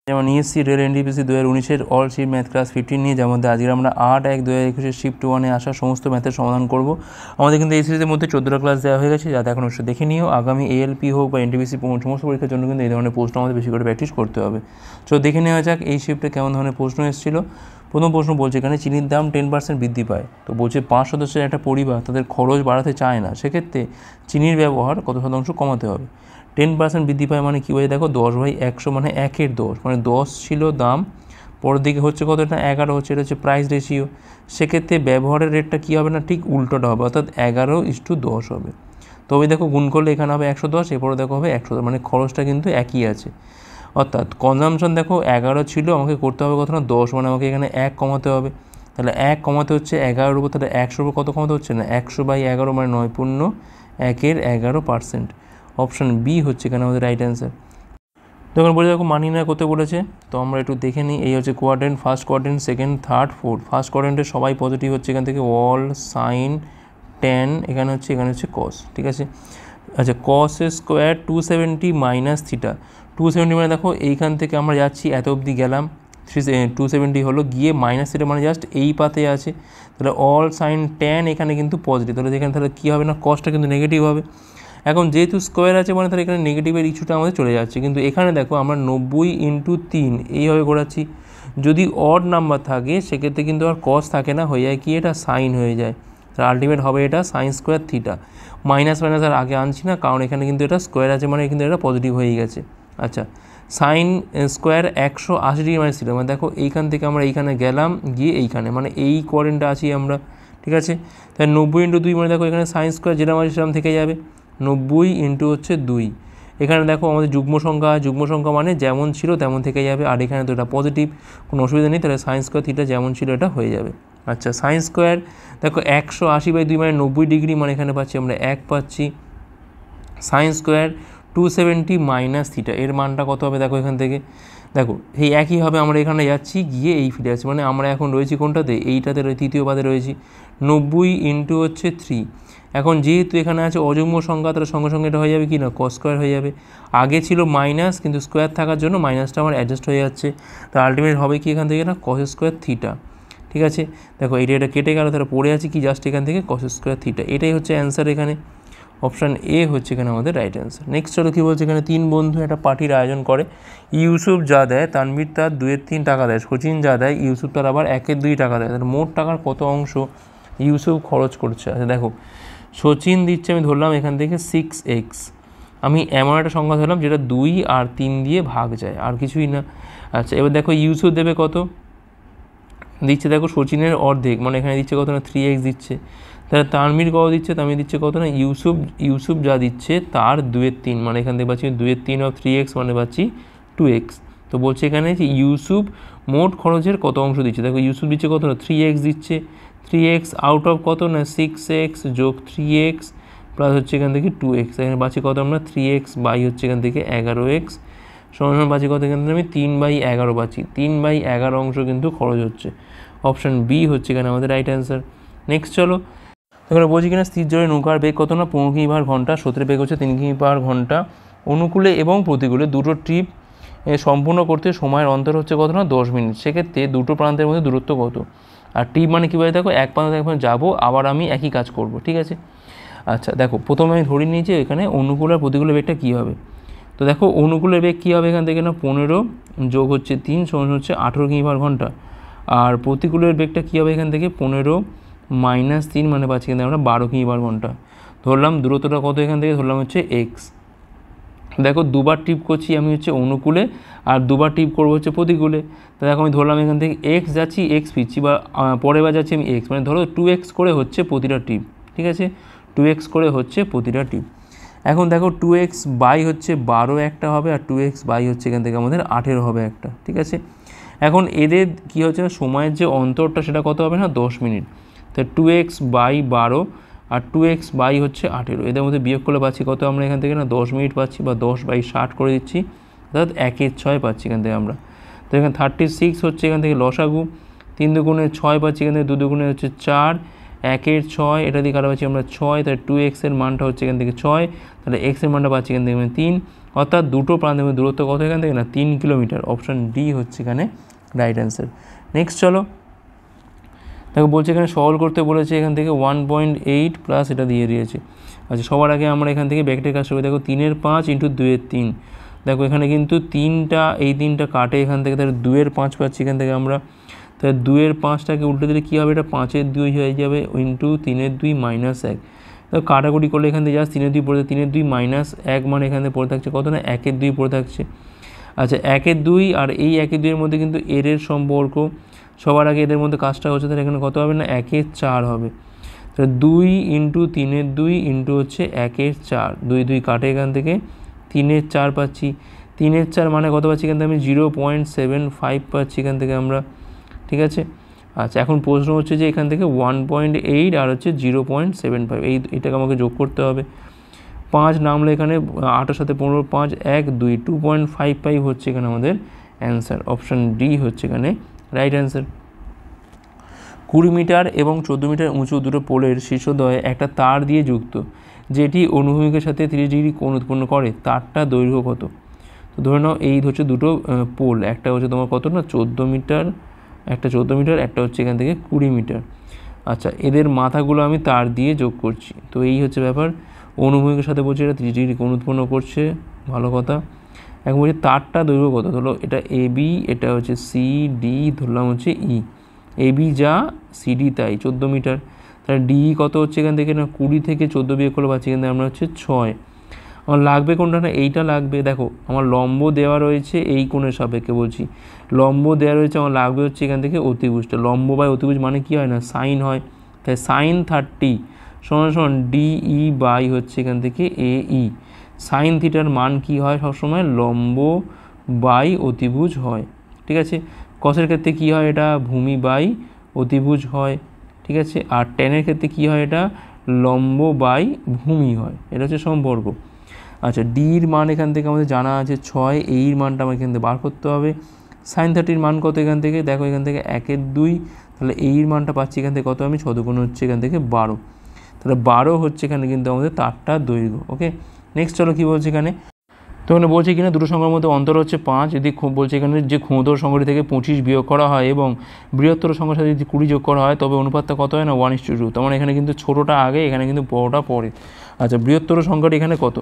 যেমন ESC rail NTPC 2019-এর all shift math class 15 নিয়ে, যার মধ্যে আজকে আমরা 8-1-2021 শিফট 1-এ আসা সমস্ত ম্যাথের সমাধান করব। আমাদের কিন্তু এই সিরিজের মধ্যে 14টা ক্লাস দেওয়া হয়ে গেছে, যাতে এখন অবশ্যই দেখে নিও। আগামী এএলপি হোক বা এনটিপিসি সমস্ত পরীক্ষার জন্য কিন্তু এই ধরনের প্রশ্ন আমাদের বেশি করে প্র্যাকটিস করতে হবে। তো দেখে নেওয়া যাক এই শিফটে কেমন ধরনের প্রশ্ন এসেছিল। প্রথম প্রশ্ন বলছে এখানে চিনির দাম 10% বৃদ্ধি পায়। তো বলছে 5 সদস্যের একটা পরিবার তাদের খরচ বাড়াতে চায় না, সেক্ষেত্রে চিনির ব্যবহার কত শতাংশ কমাতে হবে। 10% বৃদ্ধি পায় মানে কী বলে দেখো, 10/100 মানে 1/10, মানে 10 ছিল দাম, পরের দিকে হচ্ছে কত, এটা 11 হচ্ছে, এটা হচ্ছে প্রাইস রেশিও। সেক্ষেত্রে ব্যবহারের রেটটা কী হবে না, ঠিক উল্টোটা হবে, অর্থাৎ 11:10 হবে। তবে দেখো গুণ করলে এখানে হবে 110, এরপরে দেখো হবে 110, মানে খরচটা কিন্তু একই আছে। অর্থাৎ কনজামশন দেখো 11 ছিল, আমাকে করতে হবে কত না 10, মানে আমাকে এখানে 1 কমাতে হবে। তাহলে 1 কমাতে হচ্ছে 11-এর উপর, তাহলে 100-এর উপর কত কমাতে হচ্ছে না 100/11, মানে 9.1/11%। অপশান বি হচ্ছে এখানে আমাদের রাইট অ্যান্সার। তখন বলে দেখো মানি না করতে বলেছে, তো আমরা একটু দেখে নিই। এই হচ্ছে quadrant, first quadrant, second, third, fourth. First কোয়াড্রেন্টে সবাই পজিটিভ হচ্ছে, এখান থেকে অল, সাইন, ট্যান, এখানে হচ্ছে কস, ঠিক আছে। আচ্ছা, কস স্কোয়ার 270 মাইনাস থিটা। 270 মানে দেখো এইখান থেকে আমরা যাচ্ছি এত অবধি গেলাম, 270 হলো, গিয়ে মাইনাস থিটা মানে জাস্ট এই পাতে আছে। তাহলে অল সাইন ট্যান এখানে কিন্তু পজিটিভ, তাহলে এখানে তাহলে কী হবে না, কসটা কিন্তু নেগেটিভ হবে। এখন যেহেতু স্কোয়ার আছে মানে তাহলে এখানে নেগেটিভের ইস্যুটা আমাদের চলে যাচ্ছে, কিন্তু এখানে দেখো আমরা 90/3 এইভাবে ঘোরাচ্ছি। যদি অড নাম্বার থাকে সেক্ষেত্রে কিন্তু আর কস থাকে না, হয়ে যায় কি, এটা সাইন হয়ে যায়। তার আলটিমেট হবে এটা সাইন স্কোয়ার থিটা। মাইনাস আর আগে আনছি না, কারণ এখানে কিন্তু এটা স্কোয়ার আছে, মানে কিন্তু এটা পজিটিভ হয়ে গেছে। আচ্ছা, সাইন স্কোয়ার 180 মানে ছিল, মানে দেখো এইখান থেকে আমরা এইখানে গেলাম, গিয়ে এইখানে, মানে এই কোয়াড্রেন্টে আছি আমরা, ঠিক আছে। তাই 90/2 মানে দেখো এখানে সাইন স্কোয়ার যেরকম আছে সেরকম থেকে যাবে, 90/2। এখানে দেখো আমাদের যুগ্ম সংখ্যা মানে যেমন ছিল তেমন থেকে যাবে, আর এখানে তো এটা পজিটিভ, কোনো অসুবিধা নেই, তাহলে সাইন স্কোয়ার থিটা যেমন ছিল এটা হয়ে যাবে। আচ্ছা, সাইন স্কোয়ার দেখো 180/2 মানে 90 ডিগ্রি, মানে এখানে পাচ্ছি আমরা 1 পাচ্ছি। সাইন স্কোয়ার 270 মাইনাস থিটা, এর মানটা কত হবে দেখো এখান থেকে, দেখো এই একই হবে, আমরা এখানে যাচ্ছি গিয়ে এই ফিরে আসছি, মানে আমরা এখন রয়েছি কোনটাতে, এইটাতে তৃতীয় পাদে রয়েছি। 90/3। এখন যেহেতু এখানে আছে অযুগ্ম সংখ্যা, তার সঙ্গে সঙ্গে এটা হয়ে যাবে কি না, কস স্কোয়ার হয়ে যাবে। আগে ছিল মাইনাস, কিন্তু স্কোয়ার থাকার জন্য মাইনাসটা আমার অ্যাডজাস্ট হয়ে যাচ্ছে, তো আলটিমেট হবে কি এখান থেকে না, কস স্কোয়ার থিটা, ঠিক আছে। দেখো এটা কেটে গেল, তাহলে পড়ে আছে কি জাস্ট এখান থেকে কস স্কোয়ার থিটা, এটাই হচ্ছে অ্যান্সার এখানে। অপশান এ হচ্ছে এখানে আমাদের রাইট অ্যান্সার। নেক্সট চলো কী বলছে, এখানে 3 বন্ধু একটা পার্টির আয়োজন করে। ইউসুফ যা দেয়, তানভীর তার 2/3 টাকা দেয়, সচিন যা দেয়, ইউসুফ তার আবার 1/2 টাকা দেয়। তাহলে মোট টাকার কত অংশ ইউসুফ খরচ করছে। আচ্ছা দেখো, সচিন দিচ্ছে, আমি ধরলাম এখান থেকে 6x, আমি এমন একটা সংখ্যা ধরলাম যেটা 2 আর 3 দিয়ে ভাগ যায়, আর কিছুই না। আচ্ছা, এবার দেখো ইউসুফ দেবে কত, দিচ্ছে দেখো সচিনের অর্ধেক, মানে এখানে দিচ্ছে কত না 3x দিচ্ছে। তাহলে তানভীর কত দিচ্ছে, তানভীর দিচ্ছে কত না, ইউসুফ যা দিচ্ছে তার 2/3, মানে এখান থেকে পাচ্ছি 2/3 অফ 3x, মানে পাচ্ছি 2x। তো বলছে এখানে যে ইউসুফ মোট খরচের কত অংশ দিচ্ছে। দেখো ইউসুফ দিচ্ছে কত না 3x দিচ্ছে, 3x আউট অফ কত না 6x যোগ 3x প্লাস হচ্ছে এখান থেকে 2x, এখানে পাচ্ছি কত আমরা 3x বাই হচ্ছে এখান থেকে 11x সমান পাচ্ছি কত, এখান থেকে আমি 3/11 পাচ্ছি, 3/11 অংশ কিন্তু খরচ হচ্ছে। অপশান বি হচ্ছে এখানে আমাদের রাইট অ্যান্সার। নেক্সট চলো, এখানে বলছি কিনা স্থির জলে নৌকার বেগ কত না 15 কিমি/ঘন্টা, স্রোতের বেগ হচ্ছে 3 কিমি/ঘন্টা, অনুকূলে এবং প্রতিকূলে দুটো ট্রিপ সম্পূর্ণ করতে সময়ের অন্তর হচ্ছে কত না 10 মিনিট। সেক্ষেত্রে দুটো প্রান্তের মধ্যে দূরত্ব কত। আর ট্রিপ মানে কী বলে দেখো, এক প্রান্ত থেকে যাবো, আবার আমি একই কাজ করব, ঠিক আছে। আচ্ছা দেখো, প্রথমে আমি ধরে নিয়েছি এখানে অনুকূল আর প্রতিকূলের বেগটা কী হবে। তো দেখো অনুকূলের বেগ কী হবে এখান থেকে না 15 যোগ হচ্ছে 3 সমান হচ্ছে 18 কিমি/ঘন্টা, আর প্রতিকূলের বেগটা কী হবে এখান থেকে 15 মাইনাস 3, মানে পাচ্ছি কিন্তু আমরা 12 কিমি/ঘন্টা। ধরলাম দূরত্বটা কত, এখান থেকে ধরলাম হচ্ছে x। দেখো দুবার ট্রিপ করছি আমি হচ্ছে অনুকূলে, আর দুবার ট্রিপ করবো হচ্ছে প্রতিকূলে। তো দেখো আমি ধরলাম এখান থেকে x যাচ্ছি, x ফিরছি, বা পরের বার যাচ্ছি আমি x, মানে ধরো 2x করে হচ্ছে প্রতিটা ট্রিপ, ঠিক আছে, 2x করে হচ্ছে প্রতিটা ট্রিপ। এখন দেখো 2x বাই হচ্ছে 12 একটা হবে, আর 2x বাই হচ্ছে এখান থেকে আমাদের 18 হবে একটা, ঠিক আছে। এখন এদের কী হচ্ছে না, সময়ের যে অন্তরটা সেটা কত হবে না 10 মিনিট। তো 2x by 12 R 2x by হচ্ছে 18, এদের মধ্যে বিয়োগ করলে পাচ্ছি কত আমরা এখান থেকে না 10 মিনিট পাচ্ছি, বা 10/60 করে দিচ্ছি, অর্থাৎ 1/6 পাচ্ছি এখান থেকে আমরা। তো এখানে 36 হচ্ছে এখান থেকে লসাগু, 3 দুগুণে 6 পাচ্ছি, এখান থেকে 2 দুগুণে হচ্ছে 4, 1/6, এটা দিয়ে কাটা পাচ্ছি আমরা 6, তাহলে 2x এর মানটা হচ্ছে এখান থেকে 6, তাহলে x এর মানটা পাচ্ছি এখান থেকে 3, অর্থাৎ দুটো প্রান্তের মধ্যে দূরত্ব কত এখান থেকে না 3 কিলোমিটার। অপশান ডি হচ্ছে এখানে রাইট অ্যান্সার। নেক্সট চলো, দেখো বলছে এখানে সলভ করতে বলেছে এখান থেকে 1.8 প্লাস এটা দিয়ে দিয়েছে। আচ্ছা, সবার আগে আমরা এখান থেকে ব্যাকেটের কাজ করবো। দেখো 3-এর 5 ইন্টু 2-এর 3, দেখো এখানে কিন্তু 3টা এই 3টা কাটে এখান থেকে, তাহলে 2-এর 5 পাচ্ছি এখান থেকে আমরা। তাহলে 2-এর 5টাকে উল্টে দিলে কী হবে, এটা 5-এর 2 হয়ে যাবে ইন্টু 3-এর 2 মাইনাস 1। তো কাটাকুটি করলে এখান থেকে জাস্ট 3-এর 2 পড়ে, 3-এর 2 মাইনাস 1 মানে এখান থেকে পড়ে থাকছে কত না 1-এর 2 পড়ে থাকছে। আচ্ছা, 1-এর 2 আর এই 1-এর 2-এর মধ্যে কিন্তু এর সম্পর্ক, সবার আগে এদের মধ্যে কাজটা হচ্ছে, তাহলে এখানে কত হবে না 1-এর 4 হবে। তাহলে 2 ইন্টু 3-এর 2 ইন্টু হচ্ছে 1-এর 4, 2 2 কাটে এখান থেকে 3-এর 4 পাচ্ছি। 3-এর 4 মানে কত পাচ্ছি এখান থেকে আমি 0.75 পাচ্ছি এখান থেকে আমরা, ঠিক আছে। আচ্ছা, এখন প্রশ্ন হচ্ছে যে এখান থেকে 1.8 আর হচ্ছে 0.75, এটাকে আমাকে যোগ করতে হবে। 5 নামলে এখানে 8-এর সাথে 15, 5 1 2, 2.55 হচ্ছে এখানে আমাদের অ্যান্সার। অপশান ডি হচ্ছে এখানে রাইট অ্যান্সার। 20 মিটার এবং 14 মিটার উঁচু দুটো পোলের শীর্ষদ্বয়ে একটা তার দিয়ে যুক্ত, যেটি অনুভূমিকের সাথে 30 ডিগ্রি কোণ উৎপন্ন করে, তারটা দৈর্ঘ্য কত? তো ধরে নাও এই হচ্ছে দুটো পোল, একটা হচ্ছে তোমার কত না 14 মিটার, একটা 14 মিটার, একটা হচ্ছে এখান থেকে 20 মিটার। আচ্ছা, এদের মাথাগুলো আমি তার দিয়ে যোগ করছি। তো এই হচ্ছে ব্যাপার, অনুভূমিকের সাথে বলছে এটা 30 ডিগ্রি কোণ উৎপন্ন করছে, ভালো কথা। এখন বলছি তারটা দৈর্ঘ্য কত, ধরো এটা এবি, এটা হচ্ছে সিডি, ধরলাম হচ্ছে ই। এবি যা, সিডি তাই, 14 মিটার। তাহলে ডি কত হচ্ছে এখান থেকে না 20 থেকে 14 বিয়োগ করলে পাচ্ছি এখান থেকে আমরা হচ্ছে 6। আমার লাগবে কোনটা না এইটা লাগবে। দেখো আমার লম্ব দেওয়া রয়েছে এই কোণের সাপেক্ষে বলছি, লম্ব দেওয়া রয়েছে, আমার লাগবে হচ্ছে এখান থেকে অতিভুজটা। লম্ব বাই অতিভুজ মানে কি হয় না সাইন হয়, তাই সাইন 30 সমান ডিই বাই হচ্ছে এখান থেকে এই। সাইন থিটার মান কি হয় সবসময়, লম্ব বাই অতিভুজ হয়, ঠিক আছে। কসের ক্ষেত্রে কি হয়, এটা ভূমি বাই অতিভুজ হয়, ঠিক আছে। আর টেনের ক্ষেত্রে কি হয়, এটা লম্ব বাই ভূমি হয়, এটা হচ্ছে সম্পর্ক। আচ্ছা, ডির মান এখান থেকে আমাদের জানা আছে 6, এইর মানটা আমাকে এখান থেকে বার করতে হবে। সাইন 30 মান কত এখান থেকে, দেখো এখান থেকে 1-এর 2, তাহলে এইর মানটা পাচ্ছি এখান থেকে কত, আমি 6 দুগুণ হচ্ছে এখান থেকে 12, তাহলে 12 হচ্ছে এখানে কিন্তু আমাদের তারটা দৈর্ঘ্য। ওকে, নেক্সট চলো কী বলছে এখানে। তো এখানে বলছে কিনা দুটো সংখ্যার মধ্যে অন্তর হচ্ছে 5, যদি বলছে এখানে যে ক্ষুদ্র সংখ্যাটি থেকে 25 বিয়োগ করা হয় এবং বৃহত্তর সংখ্যার সাথে যদি 20 যোগ করা হয়, তবে অনুপাতটা কত হয় না 1:2। তার মানে এখানে কিন্তু ছোটোটা আগে, এখানে কিন্তু বড়োটা পরে। আচ্ছা, বৃহত্তর সংখ্যাটি এখানে কত,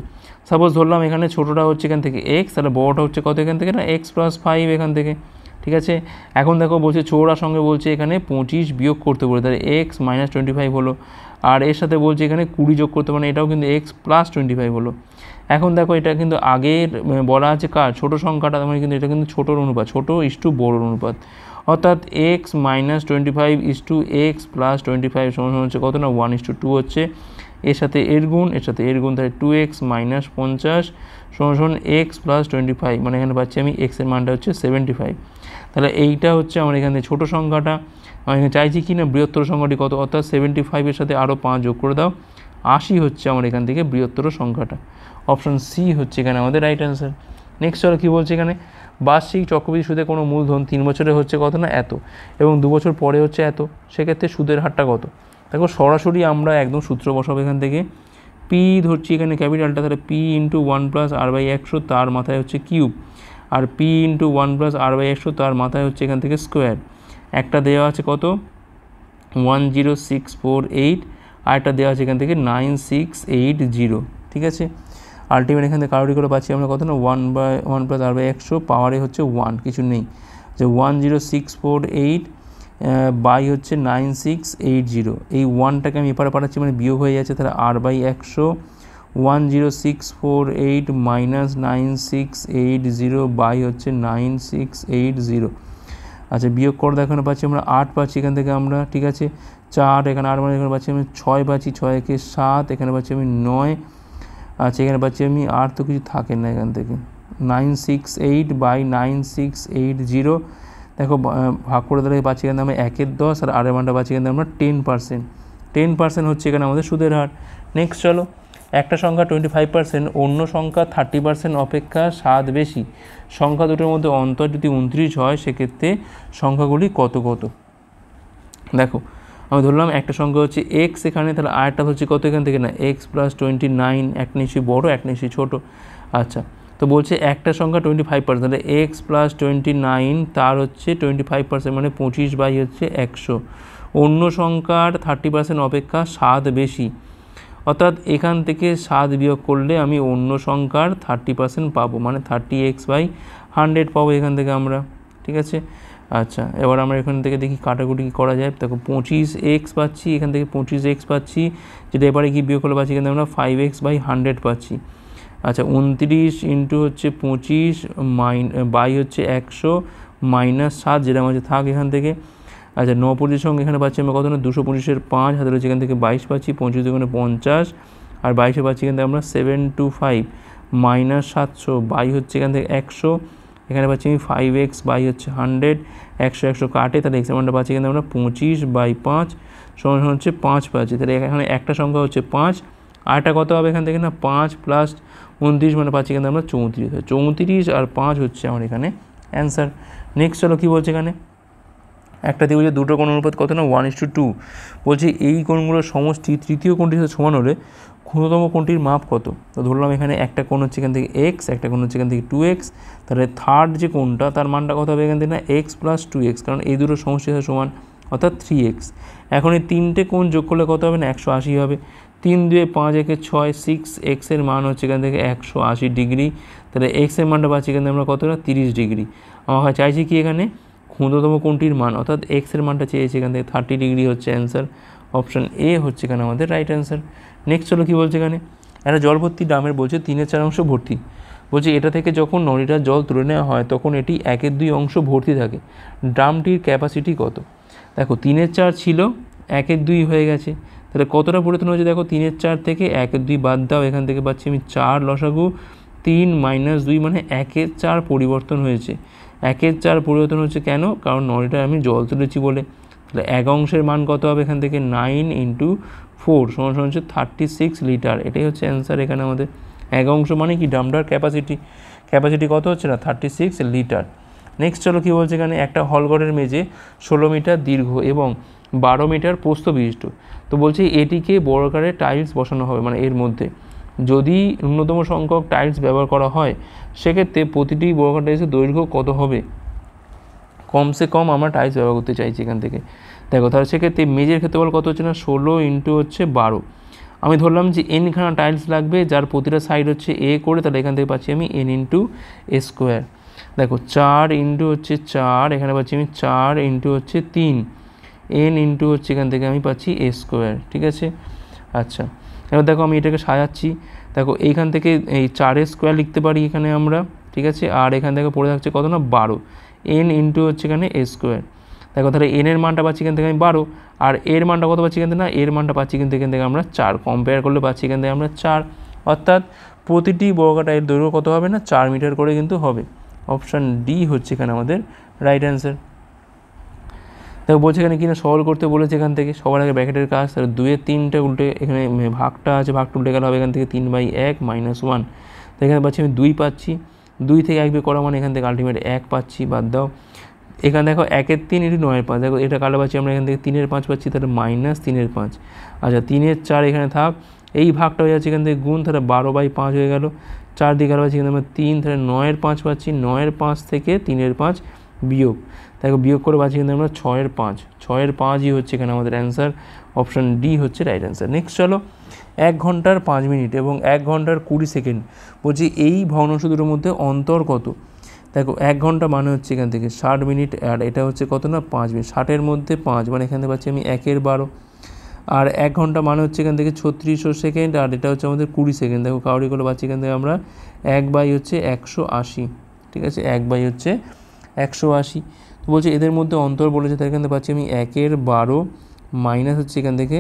সাপোজ ধরলাম এখানে ছোটোটা হচ্ছে এখান থেকে এক্স, তাহলে বড়োটা হচ্ছে কত এখান থেকে না x+5 এখান থেকে, ঠিক আছে। এখন দেখো বলছে ছোটোটার সঙ্গে বলছে এখানে 25 বিয়োগ করতে বলে, তাহলে x-25 হলো, আর এর সাথে বলছে এখানে 20 যোগ করতে, মানে এটাও কিন্তু x+25 হলো। এখন দেখো এটা কিন্তু আগের বলা আছে কার ছোটো সংখ্যাটা, মানে কিন্তু এটা কিন্তু ছোটোর অনুপাত, ছোটো ইস্টু বড়োর অনুপাত, অর্থাৎ x-25 ইস্টু x+25 সমান হচ্ছে কত না 1:2 হচ্ছে। এর সাথে এর গুণ, এর সাথে এর গুণ, তাহলে 2x-50 সমান x+25, মানে এখানে পাচ্ছি আমি x এর মানটা হচ্ছে 75। তাহলে এইটা হচ্ছে আমার এখানে ছোটো সংখ্যাটা, আমি এখানে চাইছি কি না বৃহত্তর সংখ্যাটি কত, অর্থাৎ 75-এর সাথে আরও 5 যোগ করে দাও, 80 হচ্ছে আমার এখান থেকে বৃহত্তর সংখ্যাটা। অপশান সি হচ্ছে এখানে আমাদের রাইট অ্যান্সার। নেক্সট চলো কী বলছে এখানে, বার্ষিক চক্রবৃদ্ধি সুদে কোনো মূলধন 3 বছরে হচ্ছে কত না এত এবং 2 বছর পরে হচ্ছে এত, সেক্ষেত্রে সুদের হারটা কত। দেখো সরাসরি আমরা একদম সূত্র বসাবো এখান থেকে, পি ধরছি এখানে ক্যাপিটালটা, তাহলে পি ইন্টু 1+r/100 তার মাথায় হচ্ছে কিউব, আর পি ইন্টু 1+r/100 তার মাথায় হচ্ছে এখান থেকে স্কোয়ার। একটা দেওয়া আছে কত 10648, আর একটা দেওয়া আছে এখান থেকে 9680, ঠিক আছে। আলটিমেট এখান থেকে কারোরি করে পাচ্ছি আমরা কত না 1+r/100 পাওয়ারে হচ্ছে 1, কিছু নেই, যে 10648 বাই হচ্ছে 9680, এই 1টাকে আমি এপারে পাঠাচ্ছি, মানে বিয়োগ হয়ে যাচ্ছে, তাহলে r/100 10648 মাইনাস 9680 বাই হচ্ছে 9680। আচ্ছা, বিয়োগ করে দেখো পাচ্ছি আমরা 8 পাচ্ছি এখান থেকে আমরা, ঠিক আছে। 4 এখানে 8 মানে এখানে পাচ্ছি আমি 6 পাচ্ছি, 6 একে 7, এখানে পাচ্ছি আমি 9, আচ্ছা এখানে পাচ্ছি আমি আর তো কিছু থাকে না এখান থেকে 968 বাই 9680। দেখো ভাগ করে দিলে পাচ্ছি এখানে আমরা 1/10 আর আরের মানটা পাচ্ছি এখানে আমরা 10%। 10% হচ্ছে এখানে আমাদের সুদের হার। নেক্সট চলো, একটা সংখ্যা 25%, অন্য সংখ্যা 30% অপেক্ষা 7 বেশি, সংখ্যা দুটোর মধ্যে অন্তর যদি 29 হয়, সেক্ষেত্রে সংখ্যাগুলি কত কত। দেখো আমি ধরলাম একটা সংখ্যা হচ্ছে x এখানে, তাহলে আরেকটা হচ্ছে কত এখান থেকে না x+29, এক নিশ্চয়ই বড়ো এক নিশ্চয়ই ছোটো। আচ্ছা, তো বলছে একটা সংখ্যা 25%, তাহলে এক্স প্লাস 29 তার হচ্ছে 25%, মানে 25 হচ্ছে 100। অন্য সংখ্যার 30% অপেক্ষা 7 বেশি, অর্থাৎ এখান থেকে 7 বিয়োগ করলে আমি অন্য সংখ্যার 30% পাবো, মানে 30x/100 পাবো এখান থেকে আমরা। ঠিক আছে, আচ্ছা এবার আমরা এখান থেকে দেখি কাটাকুটি কী করা যায়। দেখো 25x পাচ্ছি, এখান থেকে 25x পাচ্ছি, যেটা এবারে কি বিয়োগ করলে পাচ্ছি, এখান থেকে আমরা 5x/100 পাচ্ছি। আচ্ছা 29 ইন্টু হচ্ছে 25 বাই হচ্ছে 100 মাইনাস 7, যেটা আমাদের থাক এখান থেকে। আচ্ছা 9 সঙ্গে এখানে পাচ্ছি আমরা কত না 225-এর 5, হাতে রয়েছে এখান থেকে 22 পাচ্ছি, 25 এখানে 50, আর 22 পাচ্ছি এখান থেকে আমরা 725 মাইনাস 700 বাই হচ্ছে এখান থেকে 100, এখানে পাচ্ছি আমি 5x বাই হচ্ছে 100, 100 কাটে, তাহলে এক্সের মানটা পাচ্ছি এখানে আমরা 25/5 সমান হচ্ছে 5 পাচ্ছি। তাহলে এখানে একটা সংখ্যা হচ্ছে 5, আরটা কত হবে এখান থেকে না 5 প্লাস 29, মানে পাচ্ছি এখানে আমরা 34। 34 আর 5 হচ্ছে আমার এখানে অ্যান্সার। নেক্সট চলো কী বলছে এখানে, একটা দিয়ে বলছে দুটো কোণ অনুপাত কত না 1:2, বলছে এই কোণগুলোর সমষ্টি তৃতীয় কোণটির সাথে সমান হলে ক্ষুদ্রতম কোণটির মাপ কত। তো ধরলাম এখানে একটা কোণ হচ্ছে এখান থেকে এক্স, একটা কোণ হচ্ছে এখান থেকে 2x, তাহলে থার্ড যে কোণটা তার মানটা কত হবে এখান থেকে না এক্স প্লাস 2x, কারণ এই দুটো সমষ্টির সাথে সমান, অর্থাৎ 3x। এখন এই তিনটে কোণ যোগ করলে কত হবে না 180 হবে। 3 2 5 1 6, 6x এর মান হচ্ছে এখান থেকে 180 ডিগ্রি, তাহলে x এর মানটা পাচ্ছি এখান থেকে আমরা কতটা 30 ডিগ্রি। আমার চাইছি কি এখানে ক্ষুদ্রতম কোণটির মান, অর্থাৎ x এর মানটা চেয়েছে এখান থেকে 30 ডিগ্রি হচ্ছে অ্যান্সার। অপশান এ হচ্ছে এখানে আমাদের রাইট অ্যান্সার। নেক্সট চলো কী বলছে এখানে, একটা জল ভর্তি ড্রামের বলছে 3/4 অংশ ভর্তি, বলছে এটা থেকে যখন 9 লিটার জল তুলে নেওয়া হয় তখন এটি 1/2 অংশ ভর্তি থাকে, ড্রামটির ক্যাপাসিটি কত। দেখো 3/4 ছিল, 1/2 হয়ে গেছে, তাহলে কতটা পরিবর্তন হয়েছে দেখো 3/4 থেকে 1/2 বাদ দাও, এখান থেকে পাচ্ছি আমি 4 লসাগু 3 - 2, মানে 1/4 পরিবর্তন হয়েছে। 1/4 পরিবর্তন হচ্ছে কেন, কারণ 9 লিটার আমি জল তুলেছি বলে। তাহলে 1 অংশের মান কত হবে এখান থেকে 9 × 4 সমান হচ্ছে 36 লিটার, এটাই হচ্ছে অ্যান্সার এখানে আমাদের। 1 অংশ মানে কি ড্রামটার ক্যাপাসিটি কত হচ্ছে না 36 লিটার। নেক্সট চলো কী বলছে এখানে, একটা হলঘরের মেঝে 16 মিটার দীর্ঘ এবং 12 মিটার প্রস্থ বিশিষ্ট, তো বলছে এটিকে বর্গাকারে টাইলস বসানো হবে, মানে এর মধ্যে যদি ন্যূনতম সংখ্যক টাইলস ব্যবহার করা হয় সেক্ষেত্রে প্রতিটি বর্গাকার টাইলসের দৈর্ঘ্য কত হবে। কমসে কম আমরা টাইলস ব্যবহার করতে চাইছি এখান থেকে। দেখো তাহলে সেক্ষেত্রে মেজের ক্ষেত্রফল কত হচ্ছে না 16 × হচ্ছে 12, আমি ধরলাম যে n-খানা টাইলস লাগবে যার প্রতিটা সাইড হচ্ছে a করে, তাহলে এখান থেকে পাচ্ছি আমি n × a²। দেখো 4 × হচ্ছে 4, এখানে পাচ্ছি আমি 4 × হচ্ছে 3, n × হচ্ছে এখান থেকে আমি পাচ্ছি a²। ঠিক আছে, আচ্ছা এবার দেখো আমি এটাকে সাজাচ্ছি, দেখো এইখান থেকে এই 4² লিখতে পারি এখানে আমরা। ঠিক আছে, আর এখান থেকে পড়ে থাকছে কত না 12, n × হচ্ছে এখানে a²। দেখো তাহলে n এর মানটা পাচ্ছি এখান থেকে আমি 12, আর এর মানটা কত পাচ্ছি এখান থেকে না এর মানটা পাচ্ছি কিন্তু এখান থেকে আমরা 4, কম্পেয়ার করলে পাচ্ছি এখান থেকে আমরা 4, অর্থাৎ প্রতিটি বর্গাকার এর দৈর্ঘ্য কত হবে না 4 মিটার করে কিন্তু হবে। অপশান ডি হচ্ছে এখানে আমাদের রাইট অ্যান্সার। দেখো বলছে এখানে কিনা সলভ করতে বলেছে, এখান থেকে সবার আগে ব্র্যাকেটের কাজ, তাহলে 2 এর 3টা উল্টে এখানে ভাগটা আছে, ভাগটা উল্টে গেলে হবে এখান থেকে 3/1 - 1, তো এখানে পাচ্ছি আমি 2 পাচ্ছি, 2 থেকে 1 বিয়োগ করা মানে এখান থেকে আলটিমেট 1 পাচ্ছি, বাদ দাও। এখানে দেখো 1 এর 3 × 9 এর 5, দেখো এটা কালো পাচ্ছি আমরা এখান থেকে 3 এর 5 পাচ্ছি, তাহলে -3 এর 5। আচ্ছা 3 এর 4 এখানে থাক, এই ভাগটা হয়ে যাচ্ছে এখান থেকে গুণ, তাহলে 12/5 হয়ে গেল, 4 দিকে কালো পাচ্ছি এখানে আমরা 3, তাহলে 9 এর 5 পাচ্ছি, 9 এর 5 থেকে 3 এর 5 বিয়োগ, দেখো বিয়োগ করে পাচ্ছি কিন্তু আমরা 6 এর 5, 6 এর 5ই হচ্ছে এখানে আমাদের অ্যান্সার। অপশান ডি হচ্ছে রাইট অ্যান্সার। নেক্সট চলো 1 ঘন্টার 5 মিনিট এবং 1 ঘন্টার 20 সেকেন্ড, বলছি এই ভগ্নাংশ দুটোর মধ্যে অন্তর কত। দেখো 1 ঘন্টা মানে হচ্ছে এখান থেকে 60 মিনিট, আর এটা হচ্ছে কত না 5 মিনিট, 60-এর মধ্যে 5 মানে এখান থেকে পাচ্ছি আমি 1/12, আর 1 ঘন্টা মানে হচ্ছে এখান থেকে 3600 সেকেন্ড, আর এটা হচ্ছে আমাদের 20 সেকেন্ড। দেখো কাউরি করে পাচ্ছি এখান থেকে আমরা 1/180। ঠিক আছে, 1/180। তো বলছে এদের মধ্যে অন্তর বলেছে, তার এখান থেকে পাচ্ছি আমি 1/12 মাইনাস হচ্ছে এখান থেকে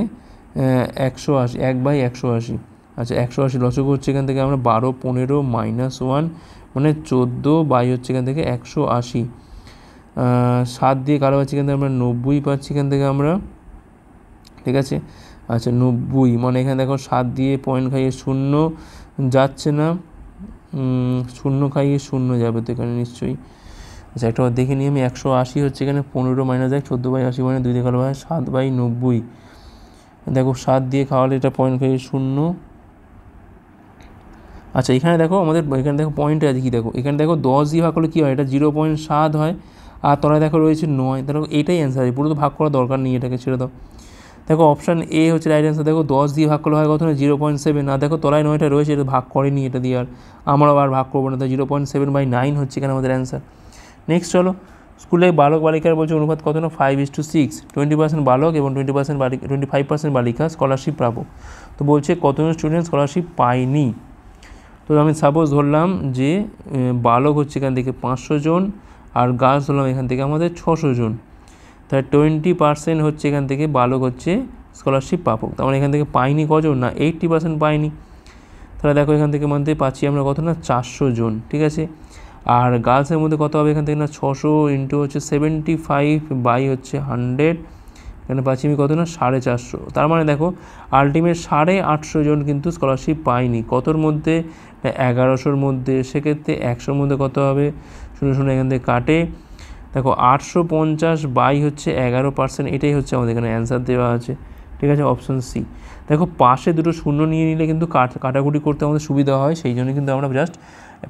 180, 1/180। আচ্ছা 180 লসগু হচ্ছে এখান থেকে আমরা 12 15 - 1 মানে 14 হচ্ছে এখান থেকে 180, 7 দিয়ে কালো পাচ্ছি এখান থেকে আমরা 90 পাচ্ছি এখান থেকে আমরা। ঠিক আছে, আচ্ছা 90 মানে এখানে দেখো 7 দিয়ে পয়েন্ট খাইয়ে 0 যাচ্ছে না, 0 খাইয়ে 0 যাবে তো এখানে নিশ্চয়ই। আচ্ছা একটা দেখে নিই আমি, 180 হচ্ছে এখানে 15 - 1 14/80 মানে 2 দিয়ে কালো হয় 7/90। দেখো 7 দিয়ে খাওয়ালে এটা পয়েন্ট খাইয়ে 0, আচ্ছা এখানে দেখো আমাদের এখানে দেখো পয়েন্টে আছে কি দেখো, এখানে দেখো 10 দিয়ে ভাগ করলে কী হয়, এটা 0.7 হয়, আর তলায় দেখো রয়েছে 9, দেখো এইটাই অ্যান্সার আছে, পুরো তো ভাগ করার দরকার নেই, এটাকে ছেড়ে দাও। দেখো অপশান এ হচ্ছে রাইট অ্যান্সার। দেখো 10 দিয়ে ভাগ করলে হয় কত না 0.7, আর দেখো তলায় 9টা রয়েছে, এটা ভাগ করেনি এটা দিয়ে, আর আমরা আবার ভাগ করবো না, তাই 0.7/9 হচ্ছে এখানে আমাদের অ্যান্সার। নেক্সট চলো, স্কুলে বালক বালিকার বলছে অনুপাত কত না 5:6, 20% বালক এবং 25% বালিকা স্কলারশিপ পাবো। তো বলছে কতজন স্টুডেন্ট স্কলারশিপ পায়নি। তো আমি সাপোজ ধরলাম যে বালক হচ্ছে এখান থেকে 500 জন, আর গার্লস ধরলাম এখান থেকে আমাদের 600 জন, তাহলে 20% হচ্ছে এখান থেকে বালক হচ্ছে স্কলারশিপ পাবো। তার মানে এখান থেকে পাইনি কজন না 80% পাইনি। তাহলে দেখো এখান থেকে মধ্যে পাচ্ছি আমরা কত না 400 জন, ঠিক আছে। আর গার্লসের মধ্যে কত হবে এখান থেকে না 600 ইন্টু হচ্ছে 75 বাই হচ্ছে 100, এখানে পাচ্ছি আমি কত না 450। তার মানে দেখো আলটিমেট 850 জন কিন্তু স্কলারশিপ পায়নি। কতর মধ্যে 1100-র মধ্যে, সেক্ষেত্রে 100-র মধ্যে কত হবে, শুনে এখান থেকে কাটে, দেখো 850 বাই হচ্ছে 11%, এটাই হচ্ছে আমাদের এখানে অ্যান্সার দেওয়া আছে, ঠিক আছে, অপশান সি। দেখো পাশে দুটো শূন্য নিয়ে নিলে কিন্তু কাটাকুটি করতে আমাদের সুবিধা হয়, সেই জন্য কিন্তু আমরা জাস্ট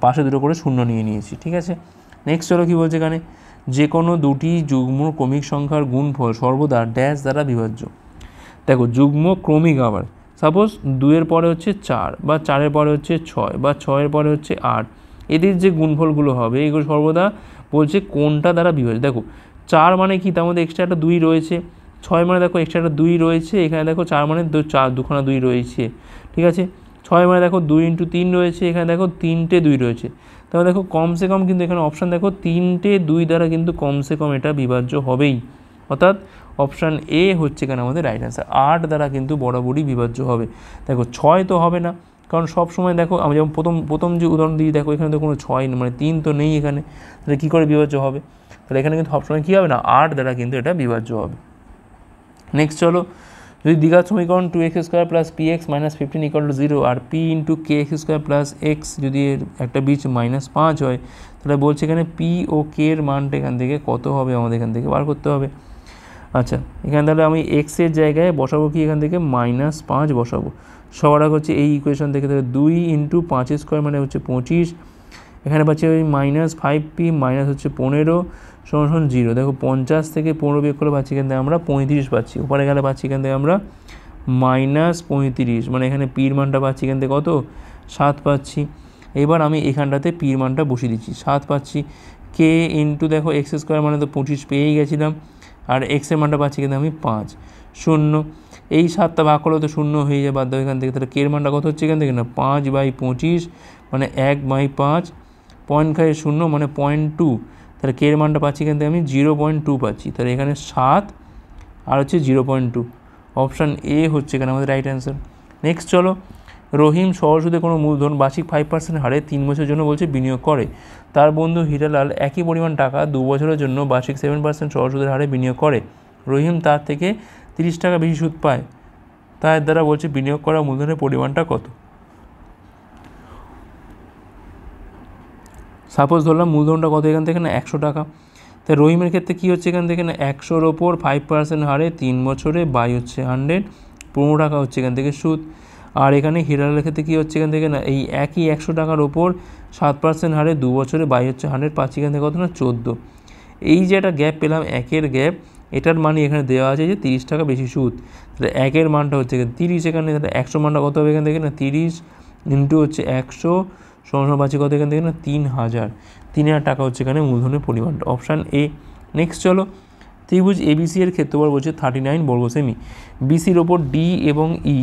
পাশে দুটো করে শূন্য নিয়ে নিয়েছি, ঠিক আছে। নেক্সট চলো কী বলছে এখানে, যে কোনো দুটি যুগ্ম ক্রমিক সংখ্যার গুণফল সর্বদা ড্যাশ দ্বারা বিভাজ্য। দেখো যুগ্ম ক্রমিক আবার সাপোজ 2-এর পরে হচ্ছে 4, বা 4-এর পরে হচ্ছে 6, বা 6-এর পরে হচ্ছে 8, এদের যে গুণফলগুলো হবে এগুলো সর্বদা বলছে কোনটা দ্বারা বিভাজ্য। দেখো 4 মানে কি, তার মধ্যে এক্সট্রা একটা 2 রয়েছে, 6 মানে দেখো এক্সট্রা একটা 2 রয়েছে, এখানে দেখো 4 মানে 2খানা 2 রয়েছে, ঠিক আছে। 6 মানে দেখো 2 × 3 রয়েছে, এখানে দেখো 3টে 2 রয়েছে, তাহলে দেখো কমসে কম কিন্তু এখানে অপশান দেখো 3টে 2 দ্বারা কিন্তু কমসে কম এটা বিভাজ্য হবেই, অর্থাৎ অপশান এ হচ্ছে এখানে আমাদের রাইট অ্যান্সার। 8 দ্বারা কিন্তু বরাবরই বিভাজ্য হবে। দেখো 6 তো হবে না, কারণ সব সময় দেখো আমি যেমন প্রথম যে উদাহরণ দিই, দেখো এখানে তো কোনো 6 মানে 3 তো নেই এখানে, তাহলে কী করে বিভাজ্য হবে, তাহলে এখানে কিন্তু সবসময় কী হবে না 8 দ্বারা কিন্তু এটা বিভাজ্য হবে। নেক্সট চলো, যদি দ্বিঘাত সমীকরণ 2x² + px - 15 = 0 আর p × kx² + x যদি এর একটা বীজ -5 হয়, তাহলে বলছে এখানে p ও k এর মানটা এখান থেকে কত হবে আমাদের এখান থেকে বার করতে হবে। আচ্ছা এখানে তাহলে আমি এক্সের জায়গায় বসাবো কি, এখান থেকে -5 বসাবো। সবার আগে হচ্ছে এই ইকুয়েশন থেকে, তাহলে 2 × 5² মানে হচ্ছে 25, এখানে পাচ্ছি ওই -5p মাইনাস হচ্ছে 15 = 0। দেখো 50 থেকে 15 বিয়োগ করে পাচ্ছি এখান থেকে আমরা 35 পাচ্ছি, উপরে গেলে পাচ্ছি এখান থেকে আমরা -35, মানে এখানে পির মানটা পাচ্ছি এখান থেকে কত 7 পাচ্ছি। এবার আমি এখানটাতে পির মানটা বসিয়ে দিচ্ছি, 7 পাচ্ছি। কে ইন্টু দেখো x² মানে তো 25 পেয়েই গেছিলাম, আর এক্সের মানটা পাচ্ছি কিন্তু আমি 5, 0, এই 7টা ভাগ করলে তো 0 হয়ে যায় বাদ দাও এখান থেকে, তাহলে কে এর মানটা কত হচ্ছে এখান থেকে না 5/25 মানে 1/5, 0.5 মানে 0.2, তাহলে কে এর মানটা পাচ্ছি এখান থেকে আমি 0.2 পাচ্ছি, তাহলে এখানে 7 আর হচ্ছে 0.2, অপশান এ হচ্ছে এখানে আমাদের রাইট অ্যান্সার। নেক্সট চলো, রহিম সহজ সুদে কোনো মূলধন বার্ষিক 5% হারে 3 বছরের জন্য বলছে বিনিয়োগ করে, তার বন্ধু হীরালাল একই পরিমাণ টাকা 2 বছরের জন্য বার্ষিক 7% সহজ সুদের হারে বিনিয়োগ করে। রহিম তার থেকে 30 টাকা বেশি সুদ পায়, তার দ্বারা বলছে বিনিয়োগ করা মূলধনের পরিমাণটা কত। সাপোজ ধরলাম মূলধনটা কত এখান থেকে না 100 টাকা, তাই রহিমের ক্ষেত্রে কী হচ্ছে এখান থেকে না 100-র ওপর 5% হারে 3 বছরে বাই হচ্ছে 100, 15 টাকা হচ্ছে এখান থেকে সুদ। আর এখানে হীরালালের ক্ষেত্রে কী হচ্ছে এখান থেকে না এই একই 100 টাকার ওপর 7% হারে 2 বছরে বাই হচ্ছে 100, পাচ্ছি এখান থেকে কত না 14। এই যে একটা গ্যাপ পেলাম, একের গ্যাপ, এটার মানে এখানে দেওয়া আছে যে 30 টাকা বেশি সুদ, তাহলে একের মানটা হচ্ছে 30, এখানে তাহলে 100 মানটা কত হবে এখান থেকে না 30 ইন্টু হচ্ছে 100 = পাচ্ছি কত এখান থেকে না 3000 টাকা হচ্ছে এখানে মূলধনের পরিমাণটা, অপশান এ। নেক্সট চলো, ত্রিভুজ এবিসি এর ক্ষেত্রফল বলছে 39 বর্গ সেমি, বিসির ওপর ডি এবং ই